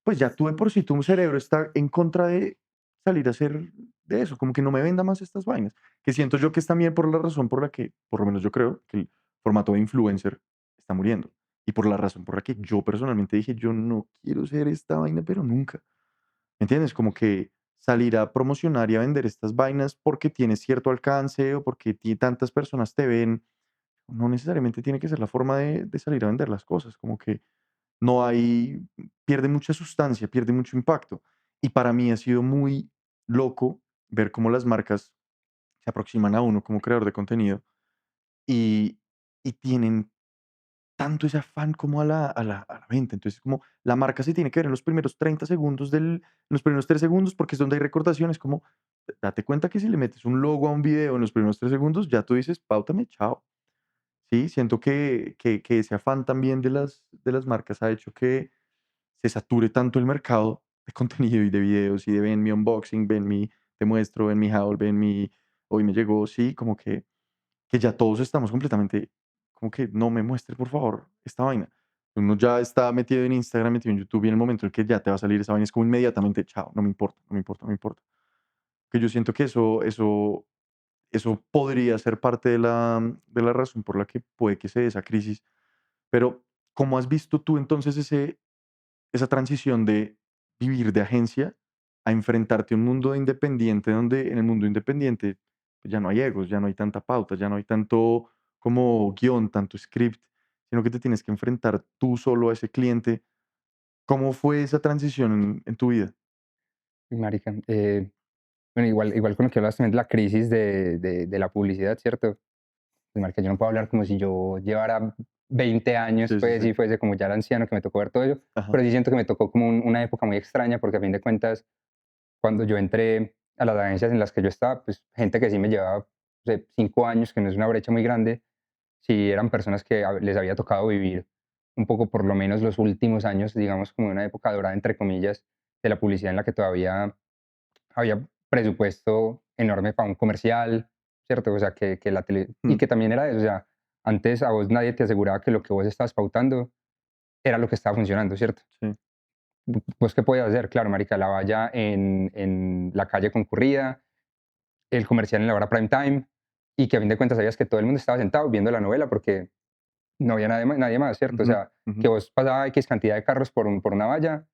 pues ya tú de por sí tu cerebro está en contra de salir a hacer de eso, como que no me venda más estas vainas, que siento yo que es también por la razón por la que, por lo menos yo creo, que el formato de influencer está muriendo y por la razón por la que yo personalmente dije, yo no quiero ser esta vaina, pero nunca. ¿Me entiendes? Como que salir a promocionar y a vender estas vainas porque tienes cierto alcance o porque tantas personas te ven, no necesariamente tiene que ser la forma de salir a vender las cosas, como que no hay, pierde mucha sustancia, pierde mucho impacto. Y para mí ha sido muy loco ver cómo las marcas se aproximan a uno como creador de contenido y, y tienen tanto ese afán como a la venta. Entonces, como la marca se tiene que ver en los primeros 30 segundos en los primeros 3 segundos, porque es donde hay recordaciones, como Date cuenta que si le metes un logo a un video en los primeros 3 segundos, ya tú dices: "Páutame, chao". Sí, siento que ese afán también de las marcas ha hecho que se sature tanto el mercado de contenido y de videos y de ven mi unboxing, ven mi te muestro, ven mi haul, ven mi hoy me llegó, sí, como que ya todos estamos completamente como que no me muestre por favor esta vaina. Uno ya está metido en Instagram, metido en YouTube y en el momento en el que ya te va a salir esa vaina es como inmediatamente, chao, no me importa, no me importa, no me importa. Que yo siento que eso podría ser parte de la razón por la que puede que se dé esa crisis. Pero, ¿cómo has visto tú entonces esa transición de vivir de agencia a enfrentarte a un mundo independiente, donde en el mundo independiente pues, ya no hay egos, ya no hay tanta pauta, ya no hay tanto como guión, tanto script, sino que te tienes que enfrentar tú solo a ese cliente? ¿Cómo fue esa transición en tu vida? Y marica, bueno, igual con lo que hablas también de la crisis de la publicidad, ¿cierto? Pues, marica, yo no puedo hablar como si yo llevara 20 años, Sí, sí, pues, sí. y fuese como ya el anciano que me tocó ver todo ello, Ajá. pero sí siento que me tocó como una época muy extraña, porque a fin de cuentas, cuando yo entré a las agencias en las que yo estaba, pues, gente que sí me llevaba, no sé, 5 años, que no es una brecha muy grande, sí eran personas que les había tocado vivir un poco, por lo menos los últimos años, digamos, como una época dorada, entre comillas, de la publicidad en la que todavía había presupuesto enorme para un comercial, ¿cierto? O sea, que la tele y Mm, que también era eso, o sea, antes a vos nadie te aseguraba que lo que vos estabas pautando era lo que estaba funcionando, ¿cierto? sí. ¿Vos qué podías hacer? Claro, marica, la valla en la calle concurrida, el comercial en la hora prime time, y que a fin de cuentas sabías que todo el mundo estaba sentado viendo la novela porque no había nadie más, ¿cierto? O Ujú, sea, ujú. que vos pasaba X cantidad de carros por una valla,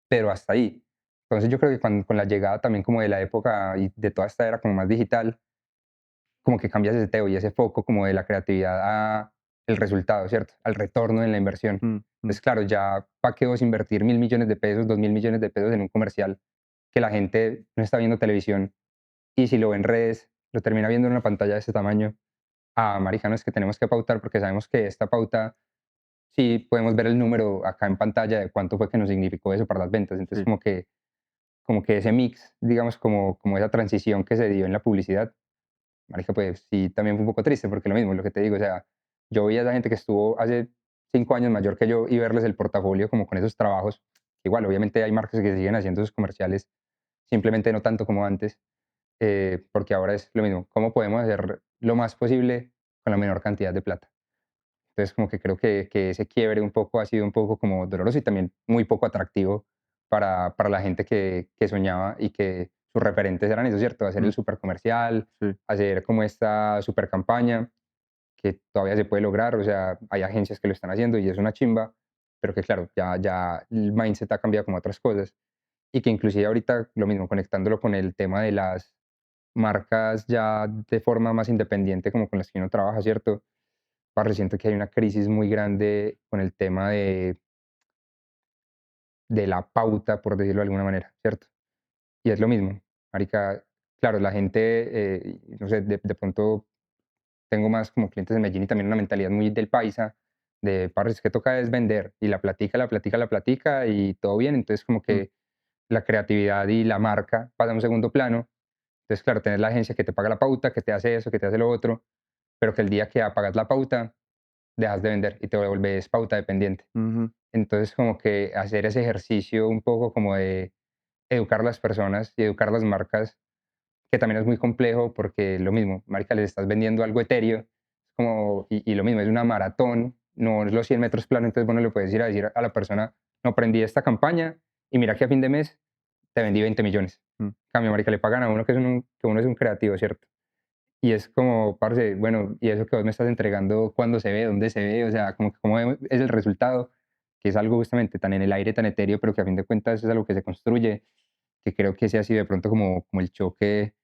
pero hasta ahí. Entonces yo creo que con la llegada también como de la época y de toda esta era como más digital, como que cambias ese teo y ese foco como de la creatividad a el resultado, ¿cierto? Al retorno en la inversión. Mm, mm, Entonces, claro, ya para qué vos invertir 1.000 millones de pesos, 2.000 millones de pesos en un comercial que la gente no está viendo televisión y si lo ve en redes, lo termina viendo en una pantalla de ese tamaño. Ah, marica, no es que tenemos que pautar porque sabemos que esta pauta, sí podemos ver el número acá en pantalla de cuánto fue que nos significó eso para las ventas. Entonces, sí. como que ese mix, digamos, como esa transición que se dio en la publicidad, marica, pues sí, también fue un poco triste, porque lo mismo, lo que te digo, o sea, yo veía a esa gente que estuvo hace 5 años mayor que yo y verles el portafolio como con esos trabajos. Igual, obviamente hay marcas que siguen haciendo esos comerciales, simplemente no tanto como antes, porque ahora es lo mismo, ¿cómo podemos hacer lo más posible con la menor cantidad de plata? Entonces, como que creo que ese quiebre un poco ha sido un poco como doloroso y también muy poco atractivo para la gente que soñaba y que sus referentes eran eso, ¿cierto? Hacer el Mm, super comercial, sí. hacer como esta super campaña que todavía se puede lograr, o sea, hay agencias que lo están haciendo y es una chimba, pero que claro, ya el mindset ha cambiado como otras cosas y que inclusive ahorita lo mismo, conectándolo con el tema de las marcas ya de forma más independiente como con las que uno trabaja, ¿cierto? Siento que hay una crisis muy grande con el tema de la pauta, por decirlo de alguna manera, ¿cierto? Y es lo mismo, marica, claro, la gente, no sé, de pronto tengo más como clientes en Medellín y también una mentalidad muy del paisa, de parce, es que toca es vender, y la platica, la platica, la platica, y todo bien. Entonces, como Mm, que la creatividad y la marca pasa a un segundo plano. Entonces, claro, tener la agencia que te paga la pauta, que te hace eso, que te hace lo otro, pero que el día que apagas la pauta, dejas de vender y te vuelves pauta dependiente. ujú, Entonces, como que hacer ese ejercicio un poco como de educar a las personas y educar a las marcas, que también es muy complejo porque lo mismo, marica, les estás vendiendo algo etéreo, como, y lo mismo, es una maratón, no es los 100 metros plano, entonces bueno, le puedes ir a decir a la persona, no, prendí esta campaña y mira que a fin de mes te vendí 20 millones. mm, En cambio, marica, le pagan a uno que uno es un creativo, ¿cierto? Y es como, parce, bueno, y eso que vos me estás entregando, ¿cuándo se ve? ¿Dónde se ve? O sea, como que cómo es el resultado, que es algo justamente tan en el aire, tan etéreo, pero que a fin de cuentas es algo que se construye, que creo que ese ha sido de pronto como el choque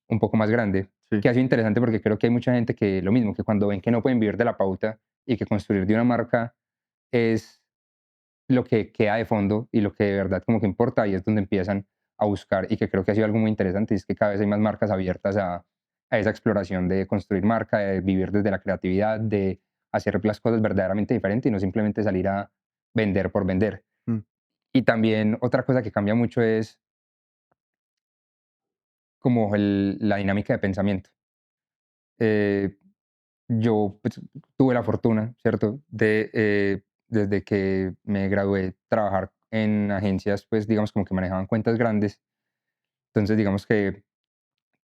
un poco más grande, sí. que ha sido interesante porque creo que hay mucha gente que lo mismo, que cuando ven que no pueden vivir de la pauta y que construir de una marca es lo que queda de fondo y lo que de verdad como que importa, y es donde empiezan a buscar, y que creo que ha sido algo muy interesante, y es que cada vez hay más marcas abiertas a esa exploración de construir marca, de vivir desde la creatividad, de hacer las cosas verdaderamente diferentes y no simplemente salir a vender por vender. Mm, Y también otra cosa que cambia mucho es como la dinámica de pensamiento. Eh, yo pues, tuve la fortuna, ¿cierto?, de, desde que me gradué, trabajar en agencias, pues digamos como que manejaban cuentas grandes. Entonces, digamos que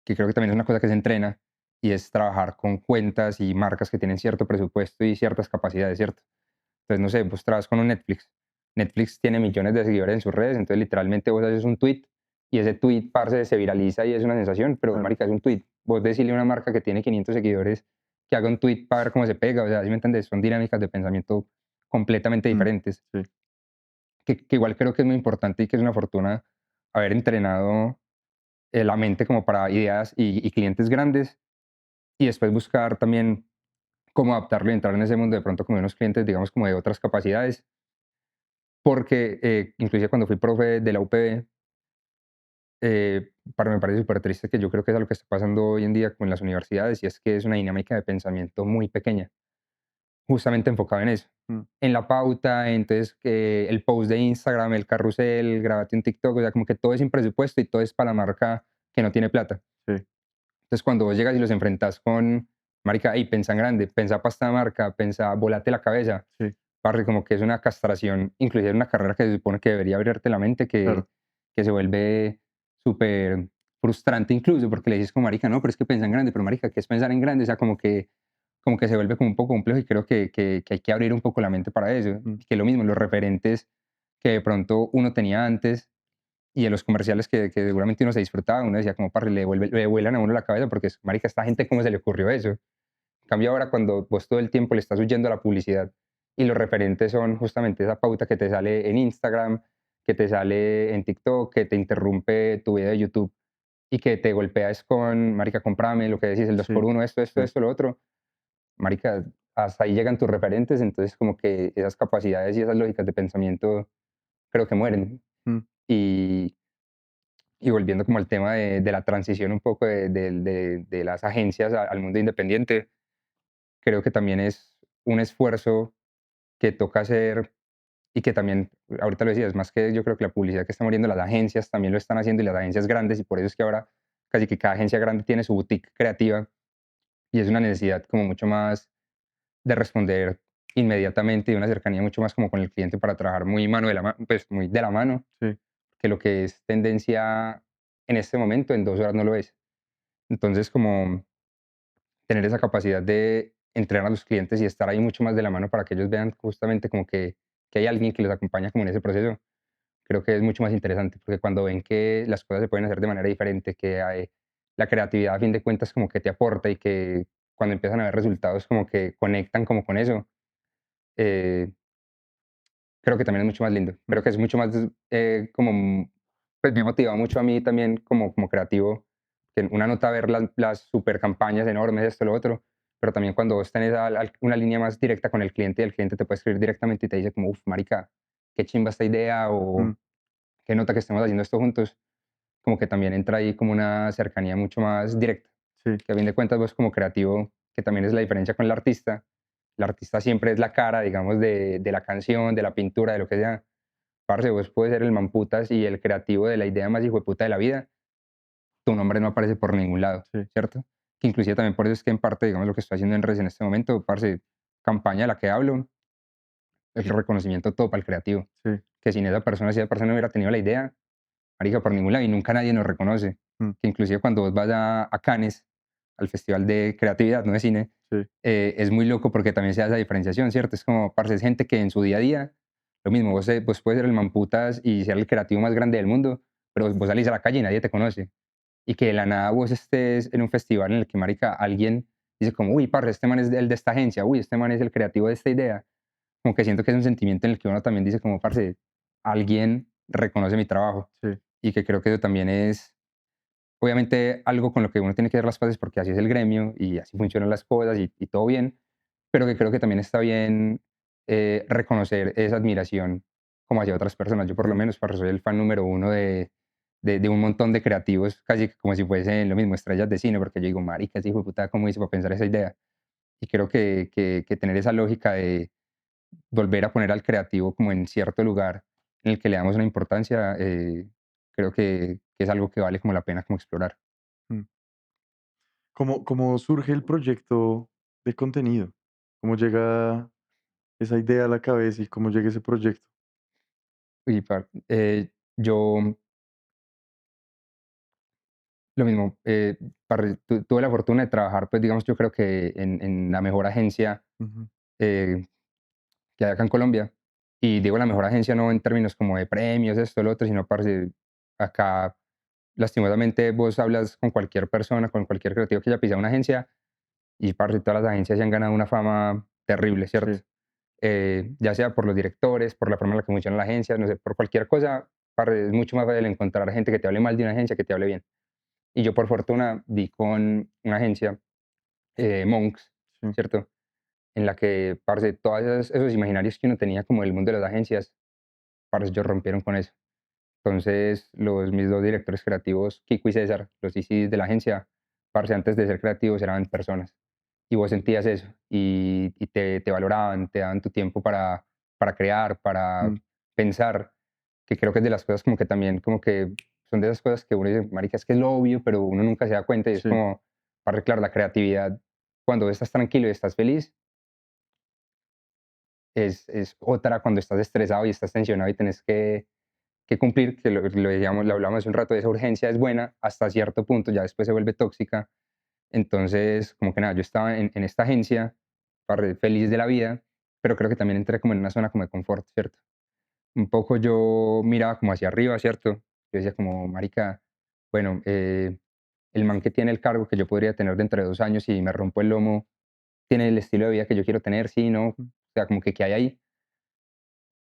creo que también es una cosa que se entrena y es trabajar con cuentas y marcas que tienen cierto presupuesto y ciertas capacidades, ¿cierto? Entonces, no sé, vos trabajas con un Netflix. Netflix tiene millones de seguidores en sus redes, entonces literalmente vos haces un tweet y ese tweet, parce, se viraliza y es una sensación, pero Claro. marica, es un tweet. Vos decirle a una marca que tiene 500 seguidores que haga un tweet para ver cómo se pega, o sea, ¿sí me entiendes? Son dinámicas de pensamiento completamente Mm, diferentes, sí, que igual creo que es muy importante y que es una fortuna haber entrenado la mente como para ideas y clientes grandes y después buscar también cómo adaptarlo y entrar en ese mundo de pronto como de unos clientes, digamos, como de otras capacidades. Porque inclusive cuando fui profe de la UPB, me parece súper triste que yo creo que es algo que está pasando hoy en día con las universidades y es que es una dinámica de pensamiento muy pequeña, justamente enfocada en eso, mm, en la pauta, entonces que el post de Instagram, el carrusel, grábate un TikTok, o sea, como que todo es sin presupuesto y todo es para la marca que no tiene plata. sí, Entonces, cuando vos llegas y los enfrentas con, marica, hey, pensa en grande, pensa para esta marca, pensa, volate la cabeza, sí, parce, como que es una castración, inclusive en una carrera que se supone que debería abrirte la mente, claro. que se vuelve súper frustrante incluso, porque le dices como, marica, no, pero es que pensa en grande, pero marica, ¿qué es pensar en grande? O sea, como que se vuelve como un poco complejo y creo que hay que abrir un poco la mente para eso. Mm, Y que lo mismo, los referentes que de pronto uno tenía antes y en los comerciales que seguramente uno se disfrutaba, uno decía como, parce, le vuelan a uno la cabeza porque es, marica, esta gente, ¿cómo se le ocurrió eso? En cambio ahora cuando vos todo el tiempo le estás huyendo a la publicidad y los referentes son justamente esa pauta que te sale en Instagram, que te sale en TikTok, que te interrumpe tu video de YouTube y que te golpea es con, marica, comprame, lo que decís, el dos por sí, uno sí, esto, lo otro. Marica, hasta ahí llegan tus referentes, entonces como que esas capacidades y esas lógicas de pensamiento creo que mueren. mm, Y, y volviendo como al tema de la transición un poco de las agencias al mundo independiente, creo que también es un esfuerzo que toca hacer y que también, ahorita lo decías, más que yo creo que la publicidad que está muriendo, las agencias también lo están haciendo y las agencias grandes y por eso es que ahora casi que cada agencia grande tiene su boutique creativa y es una necesidad como mucho más de responder inmediatamente y una cercanía mucho más como con el cliente para trabajar muy mano de la mano, pues muy de la mano, sí, que lo que es tendencia en este momento en 2 horas no lo es. Entonces, como tener esa capacidad de entrenar a los clientes y estar ahí mucho más de la mano para que ellos vean justamente como que hay alguien que los acompaña como en ese proceso, creo que es mucho más interesante, porque cuando ven que las cosas se pueden hacer de manera diferente, que hay, la creatividad a fin de cuentas como que te aporta y que cuando empiezan a ver resultados como que conectan como con eso, eh, creo que también es mucho más lindo. mm, Creo que es mucho más, como, pues me motiva mucho a mí también como creativo, que una nota ver las super campañas enormes, esto, lo otro, pero también cuando vos tenés una línea más directa con el cliente y el cliente te puede escribir directamente y te dice como, uff, marica, qué chimba esta idea mm, o qué nota que estemos haciendo esto juntos, como que también entra ahí como una cercanía mucho más directa, sí, que a fin de cuentas vos como creativo, que también es la diferencia con el artista siempre es la cara, digamos, de la canción, de la pintura, de lo que sea. Parce, vos puedes ser el mamputas y el creativo de la idea más hijueputa de la vida, tu nombre no aparece por ningún lado, sí, ¿cierto? Que inclusive también por eso es que en parte, digamos, lo que estoy haciendo en redes en este momento, parce, campaña de la que hablo, el reconocimiento todo para el creativo. sí, Que sin esa persona, si esa persona no hubiera tenido la idea, marica, por ningún lado, y nunca nadie nos reconoce. mm, Que inclusive cuando vos vas a Cannes, al Festival de Creatividad, no de cine, sí, es muy loco porque también se da esa diferenciación, ¿cierto? Es como, parce, es gente que en su día a día, lo mismo, vos puedes ser el mamputas y ser el creativo más grande del mundo, pero vos salís a la calle y nadie te conoce. Y que de la nada vos estés en un festival en el que, marica, alguien dice como, uy, parce, este man es el de esta agencia, uy, este man es el creativo de esta idea. Como que siento que es un sentimiento en el que uno también dice como, parce, alguien reconoce mi trabajo. sí, Y que creo que eso también es, obviamente, algo con lo que uno tiene que ver las cosas porque así es el gremio y así funcionan las cosas y todo bien, pero que creo que también está bien reconocer esa admiración como hacia otras personas. Yo por lo mm, menos, parce, soy el fan número uno de un montón de creativos, casi que como si fuesen lo mismo, estrellas de cine, porque yo digo, marica, ese hijo de puta, ¿cómo hizo para pensar esa idea? Y creo que tener esa lógica de volver a poner al creativo como en cierto lugar en el que le damos una importancia, creo que es algo que vale como la pena como explorar. ¿Cómo surge el proyecto de contenido? ¿Cómo llega esa idea a la cabeza y cómo llega ese proyecto? Y yo lo mismo, tuve la fortuna de trabajar, pues digamos, yo creo que en la mejor agencia Ujú. eh, que hay acá en Colombia. Y digo la mejor agencia no en términos como de premios, esto, lo otro, sino parce, acá lastimosamente vos hablas con cualquier persona, con cualquier creativo que haya pisado una agencia y parce, todas las agencias se han ganado una fama terrible, ¿cierto? Sí, Ya sea por los directores, por la forma en la que funciona la agencia, no sé, por cualquier cosa, parce, es mucho más fácil encontrar gente que te hable mal de una agencia que te hable bien. Y yo por fortuna di con una agencia, Monks, sí. ¿cierto? En la que, parce, todos esos imaginarios que uno tenía como del mundo de las agencias, parce, ellos rompieron con eso. Entonces, mis 2 directores creativos, Kiko y César, los ICs de la agencia, parce, antes de ser creativos eran personas. Y vos sentías eso, y te valoraban, te daban tu tiempo para crear, para Mm, pensar, que creo que es de las cosas como que también, como que son de esas cosas que uno dice: "Marica, es que es lo obvio", pero uno nunca se da cuenta, y es sí, como, parce, claro, la creatividad, cuando estás tranquilo y estás feliz, es otra cuando estás estresado y estás tensionado y tenés que cumplir, que lo decíamos, lo hablamos hace un rato, esa urgencia es buena hasta cierto punto, ya después se vuelve tóxica. Entonces, como que nada, yo estaba en esta agencia, feliz de la vida, pero creo que también entré como en una zona como de confort, ¿cierto? Un poco yo miraba como hacia arriba, ¿cierto? Yo decía como, marica, bueno, el man que tiene el cargo que yo podría tener dentro de 2 años y me rompo el lomo, tiene el estilo de vida que yo quiero tener, sí, ¿no? O mm, sea, como que, ¿qué hay ahí?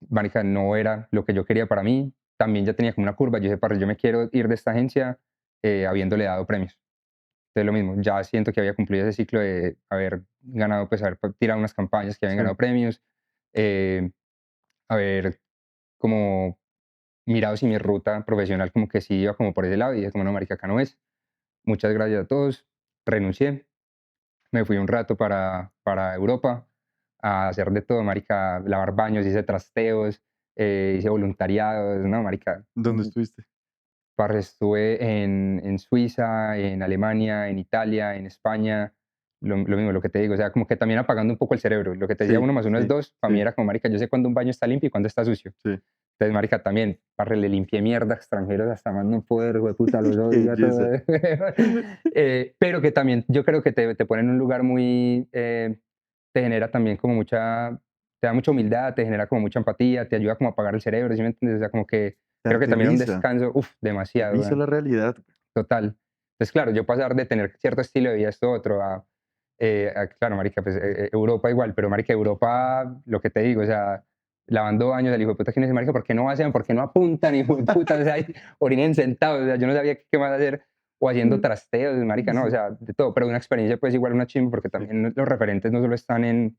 Marica, no era lo que yo quería para mí. También ya tenía como una curva. Yo dije, parce, yo me quiero ir de esta agencia habiéndole dado premios. Entonces, lo mismo, ya siento que había cumplido ese ciclo de haber ganado, pues haber tirado unas campañas que habían sí. ganado premios, eh, haber como mirado si mi ruta profesional como que sí iba como por ese lado y dije, como no, marica, acá no es. Muchas gracias a todos. Renuncié. Me fui un rato para Europa a hacer de todo, marica, lavar baños, hice trasteos, hice voluntariados, no, marica, ¿Dónde estuviste? parce, estuve en Suiza, en Alemania, en Italia, en España, lo mismo, lo que te digo, o sea, como que también apagando un poco el cerebro. Lo que te decía, Sí, uno más uno es sí, dos, para mí sí, era como, marica, yo sé cuándo un baño está limpio y cuándo está sucio. sí. Entonces, marica, también, parce, le limpié mierda a extranjeros hasta más no poder, puta, los Qué odio a belleza. todos. Pero que también yo creo que te pone en un lugar muy, te genera también como mucha, te da mucha humildad, te genera como mucha empatía, te ayuda como a apagar el cerebro, ¿sí me entiendes? O sea, como que Te creo que también un aterriza, descanso, uff, demasiado, aterriza weón, la realidad. total. Entonces, claro, yo pasar de tener cierto estilo de vida, esto otro, claro, marica, pues Europa igual, pero marica, Europa, lo que te digo, o sea, lavando baños, el hijo de puta que no dice, marica, ¿por qué no hacen? ¿Por qué no apuntan? Hijo de puta, o sea, orinen sentados, o sea, yo no sabía qué más hacer, o haciendo trasteos, marica, no, o Sí, sea, de todo, pero una experiencia pues igual una chimba, porque sí, también los referentes no solo están en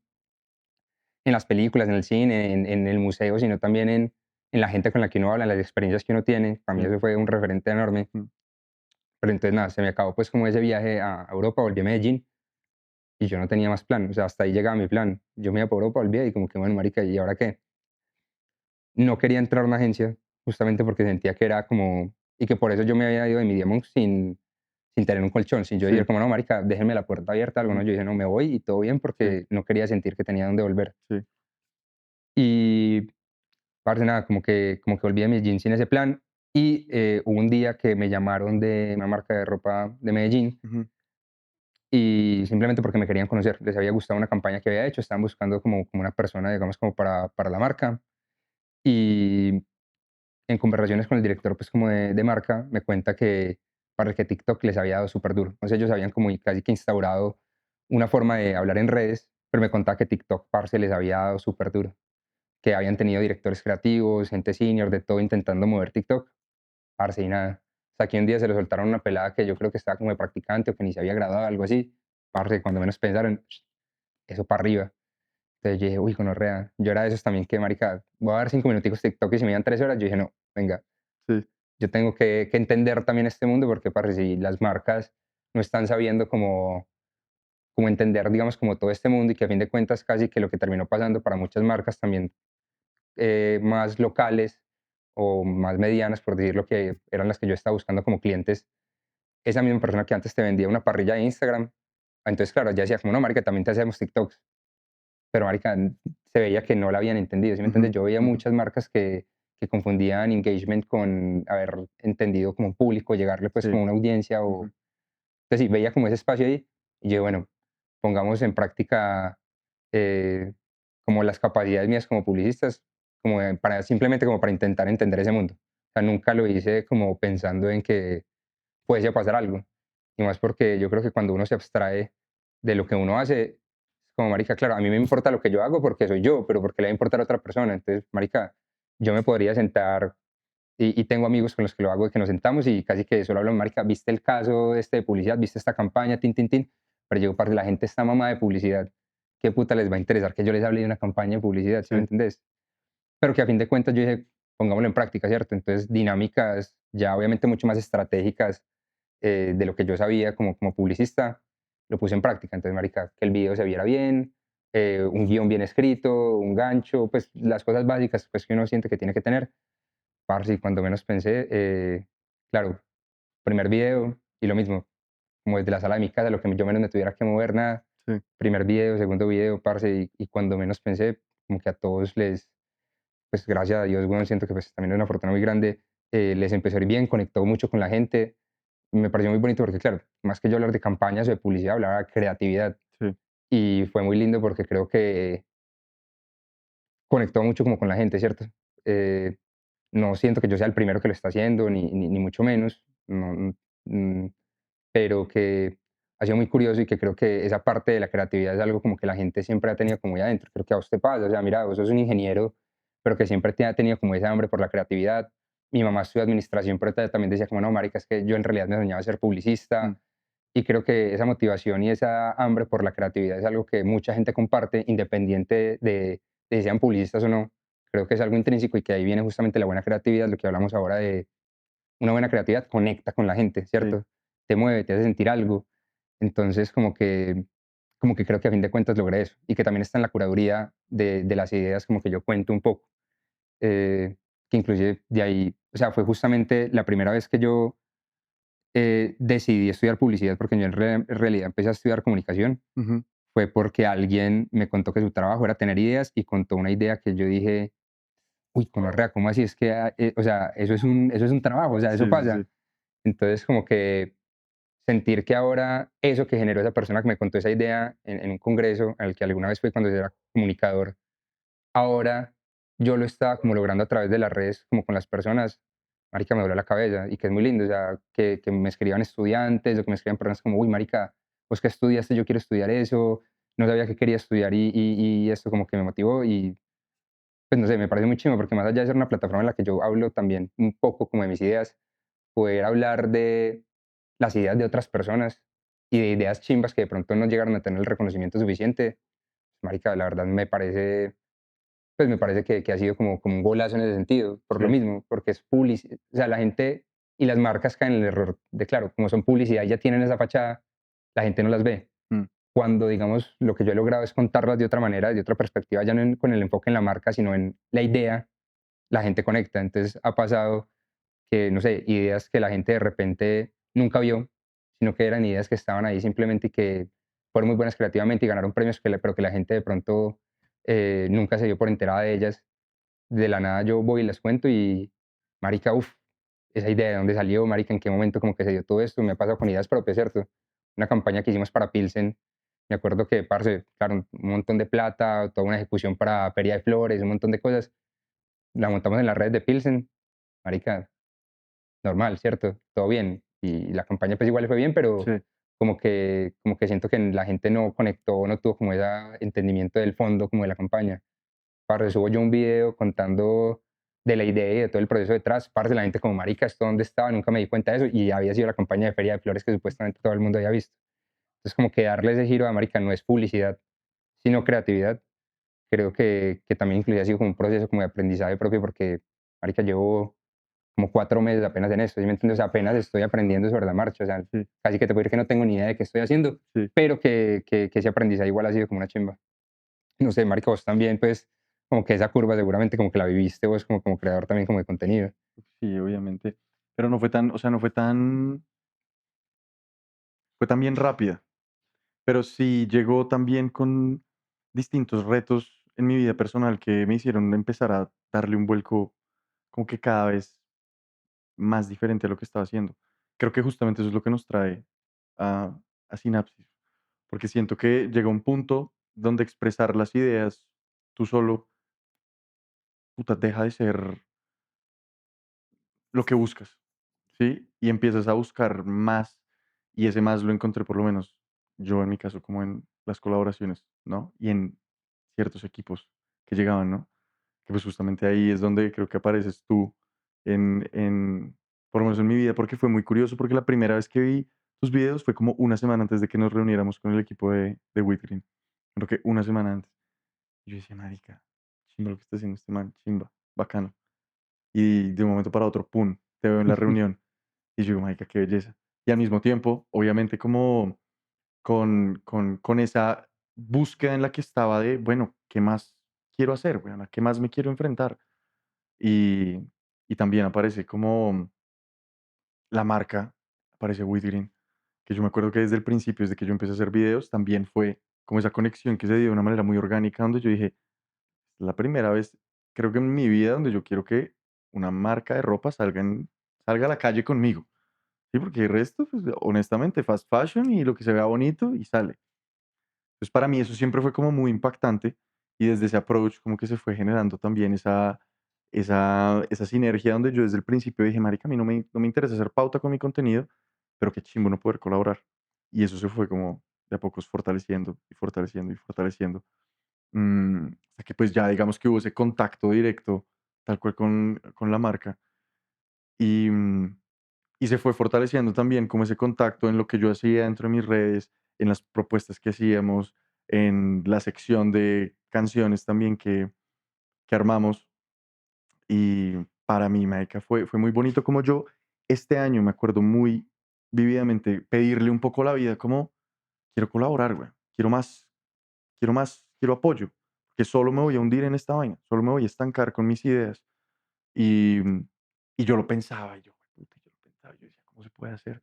las películas, en el cine, en el museo, sino también en la gente con la que uno habla, en las experiencias que uno tiene, para mí sí. eso fue un referente enorme, Mm, pero entonces nada, se me acabó pues como ese viaje a Europa, volví a Medellín, y yo no tenía más plan, o sea, hasta ahí llegaba mi plan. Yo me iba por Europa, volvía y como que, bueno, marica, ¿y ahora qué? No quería entrar a una agencia, justamente porque sentía que era como, y que por eso yo me había ido de Media Monks sin tener un colchón, sin yo decir sí, como, no, marica, déjenme la puerta abierta, algo, no, ujú, yo dije, no, me voy y todo bien sí, porque no quería sentir que tenía dónde volver. sí, Y, parce, nada, como que volví a Medellín sin ese plan, y hubo un día que me llamaron de una marca de ropa de Medellín, ujú, y simplemente porque me querían conocer, les había gustado una campaña que había hecho, estaban buscando como una persona, digamos, como para la marca. Y en conversaciones con el director, pues como de marca, me cuenta que para el que TikTok les había dado súper duro. Entonces ellos habían como casi que instaurado una forma de hablar en redes, pero me contaba que TikTok, parce, les había dado súper duro. Que habían tenido directores creativos, gente senior, de todo intentando mover TikTok, parce, y nada. O sea, que un día se lo soltaron una pelada que yo creo que estaba como de practicante o que ni se había graduado, algo así. Parce, cuando menos pensaron, eso para arriba. Entonces yo dije, uy, gonorrea. Yo era de esos también que, marica, voy a dar 5 minuticos TikTok y si me dan 3 horas, yo dije, no, venga, sí, yo tengo que entender también este mundo porque, parce, si las marcas no están sabiendo cómo entender, digamos, como todo este mundo y que a fin de cuentas casi que lo que terminó pasando para muchas marcas también más locales o más medianas, por decir lo que eran las que yo estaba buscando como clientes, esa misma persona que antes te vendía una parrilla de Instagram, entonces, claro, ya decía como, no, marica, también te hacemos TikToks, pero marica, se veía que no la habían entendido, ¿sí me entiendes? Ujú, Yo veía ujú. muchas marcas que confundían engagement con haber entendido como un público, llegarle pues Sí. como una audiencia o... Ujú. Entonces sí, veía como ese espacio ahí y yo, bueno, pongamos en práctica eh, como las capacidades mías como publicistas, como para simplemente como para intentar entender ese mundo. O sea, nunca lo hice como pensando en que fuese a pasar algo. Y más porque yo creo que cuando uno se abstrae de lo que uno hace, es como, marica, claro, a mí me importa lo que yo hago porque soy yo, pero porque le va a importar a otra persona. Entonces, marica, yo me podría sentar y tengo amigos con los que lo hago, que nos sentamos y casi que solo hablan, marica, ¿viste el caso este de publicidad? ¿Viste esta campaña? Tin, tin, tin. Pero yo, parce, la gente está mamada de publicidad. ¿Qué puta les va a interesar que yo les hable de una campaña de publicidad? ¿Sí me Sí, entendés? Pero que a fin de cuentas yo dije, pongámoslo en práctica, ¿cierto? Entonces, dinámicas ya obviamente mucho más estratégicas de lo que yo sabía como publicista, lo puse en práctica. Entonces, marica, que el video se viera bien, un guión bien escrito, un gancho, pues las cosas básicas pues, que uno siente que tiene que tener. Parce, y cuando menos pensé, claro, primer video y lo mismo, como desde la sala de mi casa, lo que yo menos me tuviera que mover, nada. sí, Primer video, segundo video, parce, y cuando menos pensé, como que a todos les, pues gracias a Dios, bueno, siento que pues también es una fortuna muy grande, les empezó a ir bien, conectó mucho con la gente. Me pareció muy bonito porque, claro, más que yo hablar de campañas o de publicidad, hablaba de creatividad. sí, Y fue muy lindo porque creo que conectó mucho como con la gente, ¿cierto? Eh, no siento que yo sea el primero que lo está haciendo, ni mucho menos, no, pero que ha sido muy curioso y que creo que esa parte de la creatividad es algo como que la gente siempre ha tenido como muy adentro. Creo que a vos te pasa, o sea, mira, vos sos un ingeniero, pero que siempre te ha tenido como ese hambre por la creatividad. Mi mamá estudió administración, pero también decía como, no, marica, es que yo en realidad me soñaba ser mm, publicista. Y creo que esa motivación y esa hambre por la creatividad es algo que mucha gente comparte, independiente de si sean publicistas o no. Creo que es algo intrínseco y que ahí viene justamente la buena creatividad, lo que hablamos ahora de una buena creatividad conecta con la gente, sí, ¿cierto? Te mueve, te hace sentir algo. Entonces, como que creo que a fin de cuentas logré eso. Y que también está en la curaduría de las ideas, como que yo cuento un poco. Que inclusive de ahí, o sea, fue justamente la primera vez que yo decidí estudiar publicidad, porque yo en realidad empecé a estudiar comunicación, ujú, fue porque alguien me contó que su trabajo era tener ideas y contó una idea que yo dije, uy, gonorrea, ¿cómo así? Es que, o sea, eso es un trabajo, o sea, sí, eso sí, pasa. sí, Entonces, como que sentir que ahora eso que generó esa persona que me contó esa idea en un congreso al que alguna vez fui cuando yo era comunicador, ahora yo lo estaba como logrando a través de las redes, como con las personas, marica, me voló la cabeza y que es muy lindo, o sea, que me escriban estudiantes o que me escriban personas como, uy, marica, pues que estudiaste, yo quiero estudiar eso, no sabía que quería estudiar y esto como que me motivó y pues no sé, me parece muy chido porque más allá de ser una plataforma en la que yo hablo también un poco como de mis ideas, poder hablar de las ideas de otras personas y de ideas chimbas que de pronto no llegaron a tener el reconocimiento suficiente, marica, la verdad me parece, pues me parece que ha sido como un golazo en ese sentido, por lo sí, mismo, porque es publicidad, o sea, la gente y las marcas caen en el error de, claro, como son publicidad y ya tienen esa fachada, la gente no las ve. mm, Cuando, digamos, lo que yo he logrado es contarlas de otra manera, de otra perspectiva, ya no con el enfoque en la marca, sino en la idea, la gente conecta. Entonces ha pasado que, no sé, ideas que la gente de repente nunca vio, sino que eran ideas que estaban ahí simplemente y que fueron muy buenas creativamente y ganaron premios, pero que la gente de pronto nunca se dio por enterada de ellas. De la nada yo voy y les cuento y, marica, uff, esa idea de dónde salió, marica, en qué momento como que se dio todo esto, me ha pasado con ideas propias, ¿cierto? Una campaña que hicimos para Pilsen, me acuerdo que, parce, claro, un montón de plata, toda una ejecución para Feria de Flores, un montón de cosas, la montamos en las redes de Pilsen, marica, normal, ¿cierto? Todo bien. Y la campaña pues igual le fue bien, pero sí, como que siento que la gente no conectó, no tuvo como ese entendimiento del fondo como de la campaña. Parce, subo yo un video contando de la idea y de todo el proceso detrás. Parce, la gente como marica, ¿esto dónde estaba? Nunca me di cuenta de eso. Y había sido la campaña de Feria de Flores que supuestamente todo el mundo había visto. Entonces como que darle ese giro a marica no es publicidad, sino creatividad. Creo que también incluso ha sido como un proceso como de aprendizaje propio porque marica llevo como 4 meses apenas en esto, ¿sí me entiendes? O sea, apenas estoy aprendiendo sobre la marcha, o sea, sí, casi que te puedo decir que no tengo ni idea de qué estoy haciendo, sí. pero que ese aprendizaje igual ha sido como una chimba. No sé, marica, vos también, pues, como que esa curva seguramente como que la viviste vos como creador también como de contenido. Sí, obviamente. Pero no fue tan, o sea, no fue tan fue también rápida, pero sí llegó también con distintos retos en mi vida personal que me hicieron empezar a darle un vuelco como que cada vez más diferente a lo que estaba haciendo. Creo que justamente eso es lo que nos trae a, a Sinapsis, porque siento que llega un punto donde expresar las ideas tú solo, puta, deja de ser lo que buscas, ¿sí? Y empiezas a buscar más, y ese más lo encontré por lo menos yo en mi caso, como en las colaboraciones, ¿no? Y en ciertos equipos que llegaban, ¿no? Que pues justamente ahí es donde creo que apareces tú por lo menos en mi vida, porque fue muy curioso, porque la primera vez que vi tus videos fue como una semana antes de que nos reuniéramos con el equipo de Whitgreen. Creo que una semana antes. Y yo decía, marica, chimba lo que está haciendo este man, chimba, bacano. Y de un momento para otro, pum, te veo en la reunión. Y yo digo, marica, qué belleza. Y al mismo tiempo, obviamente, como con esa búsqueda en la que estaba de, bueno, ¿qué más quiero hacer? Bueno, ¿a qué más me quiero enfrentar? Y, y también aparece como la marca, aparece Whitgreen, que yo me acuerdo que desde el principio, desde que yo empecé a hacer videos, también fue como esa conexión que se dio de una manera muy orgánica, donde yo dije, la primera vez, creo que en mi vida, donde yo quiero que una marca de ropa salga a la calle conmigo. Sí, porque el resto, pues, honestamente, fast fashion y lo que se vea bonito y sale. Entonces, para mí eso siempre fue como muy impactante y desde ese approach como que se fue generando también esa sinergia donde yo desde el principio dije, marica, a mí no me interesa hacer pauta con mi contenido, pero qué chimbo no poder colaborar. Y eso se fue como de a pocos fortaleciendo y fortaleciendo y fortaleciendo. Hasta que pues ya digamos que hubo ese contacto directo tal cual con la marca. Y, y se fue fortaleciendo también como ese contacto en lo que yo hacía dentro de mis redes, en las propuestas que hacíamos, en la sección de canciones también que armamos. Y para mí, marica, fue muy bonito como yo este año me acuerdo muy vívidamente pedirle un poco la vida como quiero colaborar, güey, quiero apoyo, que solo me voy a hundir en esta vaina, solo me voy a estancar con mis ideas. Y, y yo lo pensaba, y yo, "Jueputa", yo lo pensaba, yo decía, ¿cómo se puede hacer?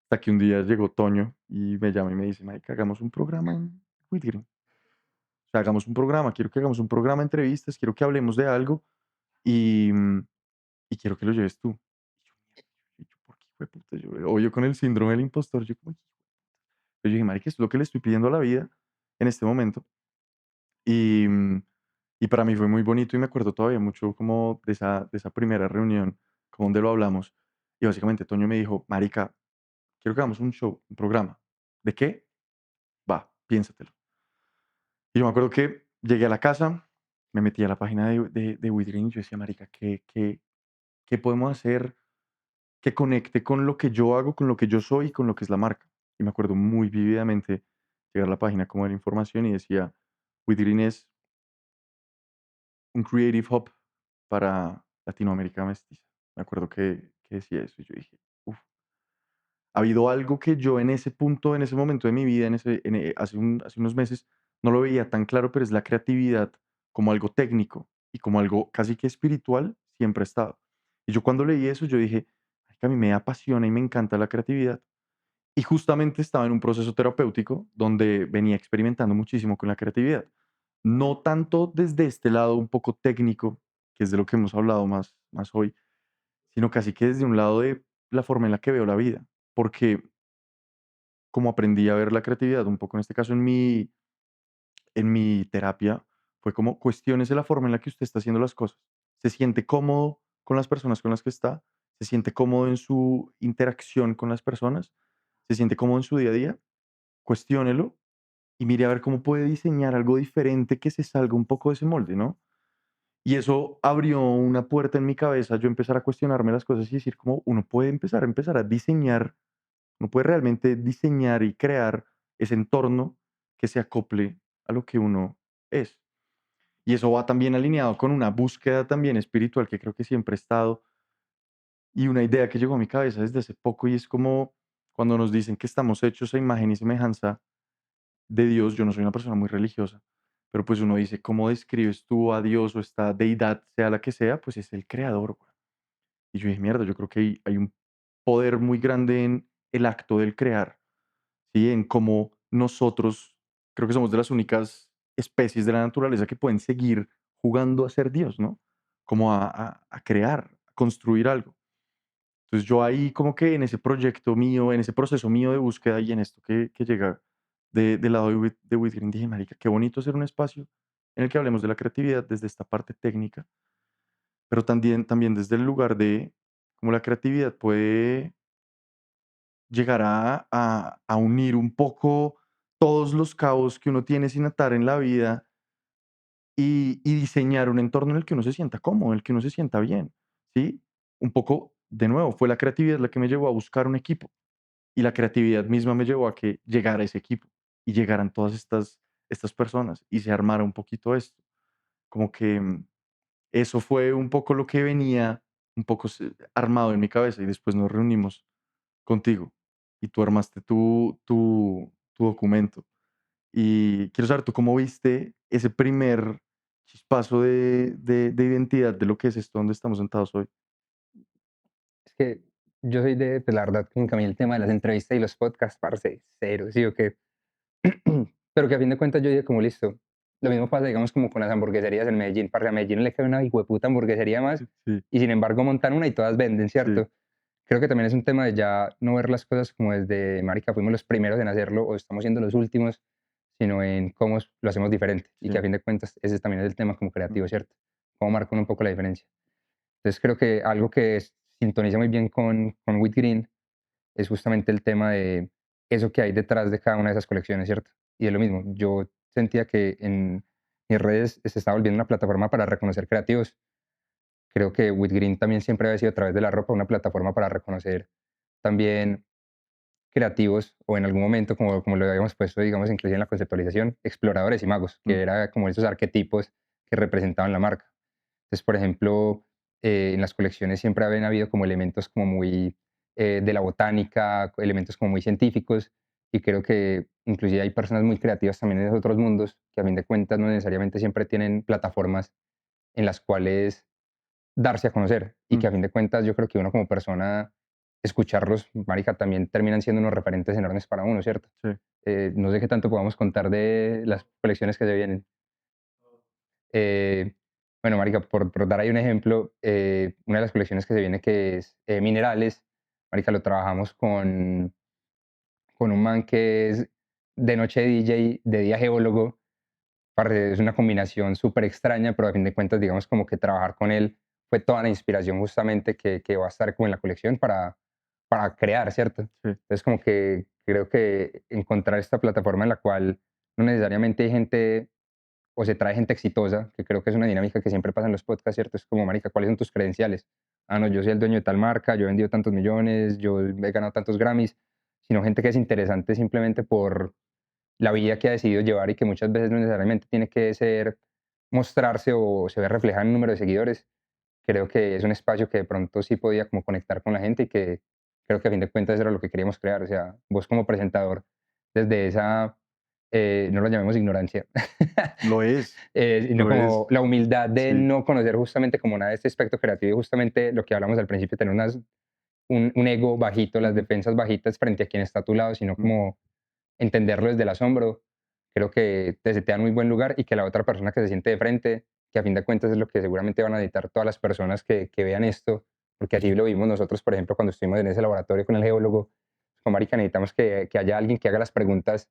Hasta que un día llegó Toño y me llama y me dice, marica, hagamos un programa en Whitgreen. O sea, hagamos un programa, quiero que hagamos un programa de entrevistas, quiero que hablemos de algo y, y quiero que lo lleves tú. Y yo, ¿por qué, hijueputa? Yo con el síndrome del impostor, yo como, yo dije, marica, esto es lo que le estoy pidiendo a la vida en este momento. Y, y para mí fue muy bonito y me acuerdo todavía mucho como de esa primera reunión, como donde lo hablamos. Y básicamente Toño me dijo, marica, quiero que hagamos un show, un programa. ¿De qué? Va, piénsatelo. Y yo me acuerdo que llegué a la casa, me metí a la página de Withgreen y yo decía, marica, ¿qué podemos hacer que conecte con lo que yo hago, con lo que yo soy y con lo que es la marca? Y me acuerdo muy vívidamente llegar a la página como de la información y decía, Withgreen es un creative hub para Latinoamérica mestiza. Me acuerdo que decía eso y yo dije, uf, ha habido algo que yo en ese punto, en ese momento de mi vida, hace unos meses, no lo veía tan claro, pero es la creatividad como algo técnico y como algo casi que espiritual, siempre ha estado. Y yo cuando leí eso, yo dije, "Ay, que a mí me apasiona y me encanta la creatividad". Y justamente estaba en un proceso terapéutico donde venía experimentando muchísimo con la creatividad. No tanto desde este lado un poco técnico, que es de lo que hemos hablado más hoy, sino casi que desde un lado de la forma en la que veo la vida. Porque como aprendí a ver la creatividad, un poco en este caso en mi terapia, fue como cuestiónese la forma en la que usted está haciendo las cosas. ¿Se siente cómodo con las personas con las que está? ¿Se siente cómodo en su interacción con las personas? ¿Se siente cómodo en su día a día? Cuestiónelo y mire a ver cómo puede diseñar algo diferente que se salga un poco de ese molde, ¿no? Y eso abrió una puerta en mi cabeza, yo empezar a cuestionarme las cosas y decir como uno puede empezar a diseñar, uno puede realmente diseñar y crear ese entorno que se acople a lo que uno es. Y eso va también alineado con una búsqueda también espiritual que creo que siempre he estado y una idea que llegó a mi cabeza desde hace poco y es como cuando nos dicen que estamos hechos a imagen y semejanza de Dios. Yo no soy una persona muy religiosa, pero pues uno dice, ¿cómo describes tú a Dios o esta deidad, sea la que sea? Pues es el creador, güey. Y yo dije, mierda, yo creo que hay un poder muy grande en el acto del crear. ¿sí? En cómo nosotros creo que somos de las únicas especies de la naturaleza que pueden seguir jugando a ser Dios, ¿no? Como a crear, a construir algo. Entonces yo ahí como que en ese proyecto mío, en ese proceso mío de búsqueda y en esto que llega del lado de Whitgreen, dije, marica, qué bonito ser un espacio en el que hablemos de la creatividad desde esta parte técnica, pero también desde el lugar de cómo la creatividad puede llegar a unir un poco todos los cabos que uno tiene sin atar en la vida y diseñar un entorno en el que uno se sienta cómodo, en el que uno se sienta bien, ¿sí? Un poco, de nuevo, fue la creatividad la que me llevó a buscar un equipo y la creatividad misma me llevó a que llegara ese equipo y llegaran todas estas personas y se armara un poquito esto. Como que eso fue un poco lo que venía un poco armado en mi cabeza y después nos reunimos contigo y tú armaste tu documento. Y quiero saber, ¿tú cómo viste ese primer chispazo de identidad de lo que es esto donde estamos sentados hoy? Es que yo soy de, pues, la verdad, como que a mí el tema de las entrevistas y los podcasts, parce, cero, sí o qué. Pero que a fin de cuentas yo dije como listo. Lo mismo pasa, digamos, como con las hamburgueserías en Medellín. Parce, a Medellín le cae una hijueputa hamburguesería más Sí, y sin embargo montan una y todas venden, sí, ¿cierto? Creo que también es un tema de ya no ver las cosas como desde, marica, fuimos los primeros en hacerlo o estamos siendo los últimos, sino en cómo lo hacemos diferente. Y que a sí. fin de cuentas ese también es el tema como Mm, creativo, ¿cierto? Cómo marcan un poco la diferencia. Entonces creo que algo que sintoniza muy bien con With Green es justamente el tema de eso que hay detrás de cada una de esas colecciones, ¿cierto? Y es lo mismo, yo sentía que en mis redes se estaba volviendo una plataforma para reconocer creativos. Creo que With Green también siempre había sido a través de la ropa una plataforma para reconocer también creativos o en algún momento, como lo habíamos puesto, digamos, inclusive en la conceptualización, exploradores y magos, mm, que era como esos arquetipos que representaban la marca. Entonces, por ejemplo, en las colecciones siempre habían habido como elementos como muy de la botánica, elementos como muy científicos, y creo que inclusive hay personas muy creativas también en esos otros mundos que a fin de cuentas no necesariamente siempre tienen plataformas en las cuales darse a conocer y que mm, a fin de cuentas yo creo que uno como persona, escucharlos, marica, también terminan siendo unos referentes enormes para uno, ¿cierto? sí, No sé qué tanto podamos contar de las colecciones que se vienen. Eh, bueno, marica, por dar ahí un ejemplo, una de las colecciones que se viene que es minerales, marica, lo trabajamos con un man que es de noche DJ, de día geólogo. Parce, es una combinación súper extraña, pero a fin de cuentas, digamos, como que trabajar con él fue toda la inspiración justamente que va a estar como en la colección para crear, ¿cierto? sí, Entonces, como que creo que encontrar esta plataforma en la cual no necesariamente hay gente o se trae gente exitosa, que creo que es una dinámica que siempre pasa en los podcasts, ¿cierto? Es como, marica, ¿cuáles son tus credenciales? Ah, no, yo soy el dueño de tal marca, yo he vendido tantos millones, yo he ganado tantos Grammys, sino gente que es interesante simplemente por la vida que ha decidido llevar y que muchas veces no necesariamente tiene que ser mostrarse o se ve reflejada en un número de seguidores. Creo que es un espacio que de pronto sí podía como conectar con la gente y que creo que a fin de cuentas era lo que queríamos crear. O sea, vos como presentador, desde esa, no lo llamemos ignorancia, sino lo es, como la humildad de sí, no conocer justamente como nada de este aspecto creativo y justamente lo que hablamos al principio, tener un ego bajito, las ujú, defensas bajitas frente a quien está a tu lado, sino mm, como entenderlo desde el asombro, creo que te setea en muy buen lugar y que la otra persona que se siente de frente, que a fin de cuentas es lo que seguramente van a necesitar todas las personas que vean esto, porque así lo vimos nosotros, por ejemplo, cuando estuvimos en ese laboratorio con el geólogo, con marica, necesitamos que haya alguien que haga las preguntas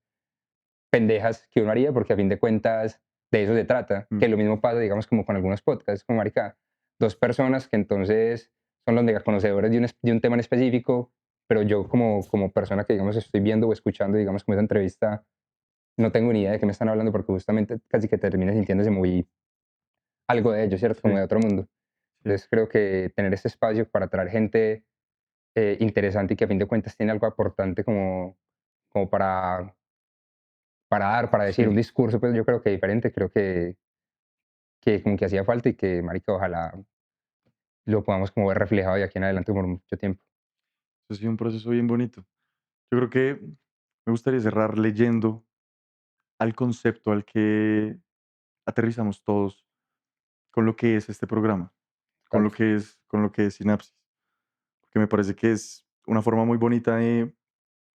pendejas que uno haría, porque a fin de cuentas de eso se trata, mm, que lo mismo pasa, digamos, como con algunos podcasts, como marica, dos personas que entonces son los mega conocedores de un tema en específico, pero yo como persona que, digamos, estoy viendo o escuchando, digamos, como esa entrevista, no tengo ni idea de qué me están hablando porque justamente casi que termina sintiéndose muy algo de ellos, ¿cierto? Como sí, de otro mundo. sí, Entonces creo que tener este espacio para traer gente interesante y que a fin de cuentas tiene algo aportante como para dar, para decir un sí. discurso, pues yo creo que diferente, creo que como que hacía falta y que, marica, ojalá lo podamos como ver reflejado de aquí en adelante por mucho tiempo. Eso ha sido un proceso bien bonito. Yo creo que me gustaría cerrar leyendo al concepto al que aterrizamos todos con lo que es este programa, Dale. con lo que es Sinapsis, porque me parece que es una forma muy bonita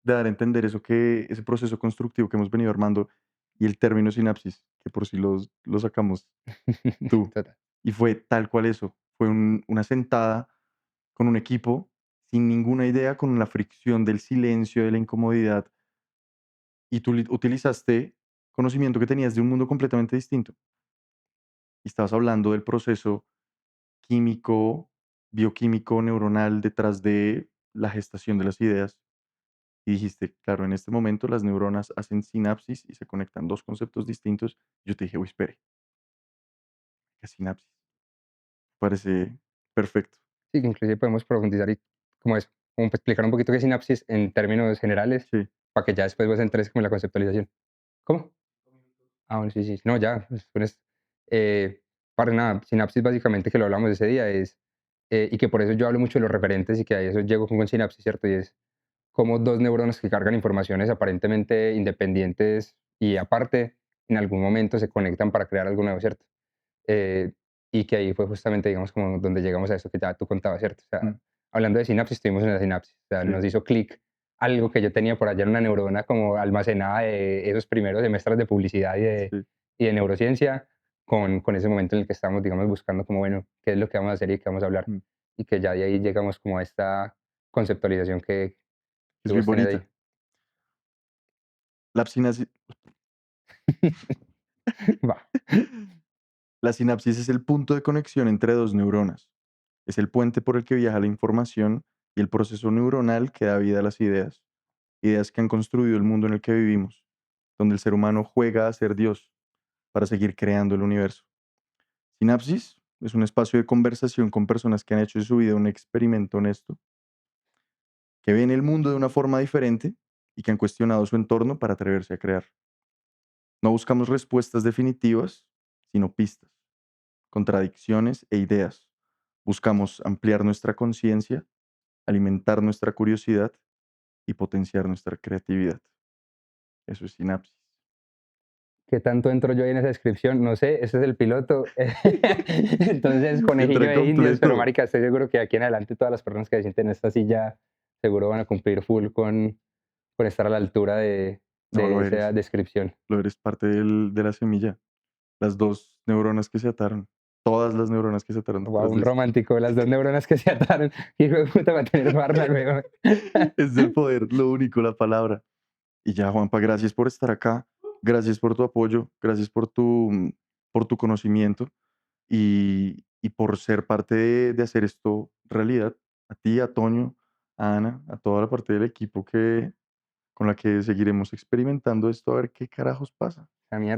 de dar a entender eso que ese proceso constructivo que hemos venido armando y el término sinapsis, que por si lo sacamos tú. Total. Y fue tal cual eso, fue una sentada con un equipo sin ninguna idea, con la fricción del silencio, de la incomodidad, y tú utilizaste conocimiento que tenías de un mundo completamente distinto. Y estabas hablando del proceso químico, bioquímico, neuronal detrás de la gestación de las ideas. Y dijiste, claro, en este momento las neuronas hacen sinapsis y se conectan dos conceptos distintos. Yo te dije, uy, espere, ¿qué es sinapsis? Parece perfecto. Sí, que inclusive podemos profundizar y como eso, como explicar un poquito qué es sinapsis en términos generales, Sí. para que ya después vos entres como en la conceptualización. ¿Cómo? Ah, bueno, sí, sí. No, ya, pues, para nada, sinapsis básicamente que lo hablamos ese día es, y que por eso yo hablo mucho de los referentes y que a eso llego con sinapsis, ¿cierto? Y es como dos neuronas que cargan informaciones aparentemente independientes y aparte, en algún momento se conectan para crear algo nuevo, ¿cierto? Eh, y que ahí fue justamente, digamos, como donde llegamos a eso que ya tú contabas, ¿cierto? O sea, Mm, hablando de sinapsis, estuvimos en la sinapsis, o sea, sí, nos hizo clic algo que yo tenía por allá en una neurona como almacenada de esos primeros semestres de publicidad sí. y de neurociencia con ese momento en el que estamos, digamos, buscando como, bueno, qué es lo que vamos a hacer y qué vamos a hablar. Mm. Y que ya de ahí llegamos como a esta conceptualización Es que muy vos tenés ahí. bonita. La sinapsis, Va. la sinapsis es el punto de conexión entre dos neuronas. Es el puente por el que viaja la información y el proceso neuronal que da vida a las ideas. Ideas que han construido el mundo en el que vivimos, donde el ser humano juega a ser Dios para seguir creando el universo. Sinapsis es un espacio de conversación con personas que han hecho de su vida un experimento honesto, que ven el mundo de una forma diferente y que han cuestionado su entorno para atreverse a crear. No buscamos respuestas definitivas, sino pistas, contradicciones e ideas. Buscamos ampliar nuestra conciencia, alimentar nuestra curiosidad y potenciar nuestra creatividad. Eso es sinapsis. ¿Qué tanto entro yo ahí en esa descripción? No sé, ese es el piloto. Entonces, conejillo Entra de indias, pero completo. marica, estoy seguro que de aquí en adelante todas las personas que se sienten en esta silla seguro van a cumplir full con estar a la altura No de lo esa eres. descripción. Lo eres parte de la semilla. Las dos neuronas que se ataron. Todas las neuronas que se ataron Wow, detrás un de esto. romántico, las dos neuronas que se ataron. Hijo de puta, va a tener farla luego. Es del poder, lo único, la palabra. Y ya, Juanpa, gracias por estar acá. Gracias por tu apoyo. Gracias por tu conocimiento. Y por ser parte de hacer esto realidad. A ti, a Toño, a Ana, a toda la parte del equipo con la que seguiremos experimentando esto a ver qué carajos pasa. La mierda.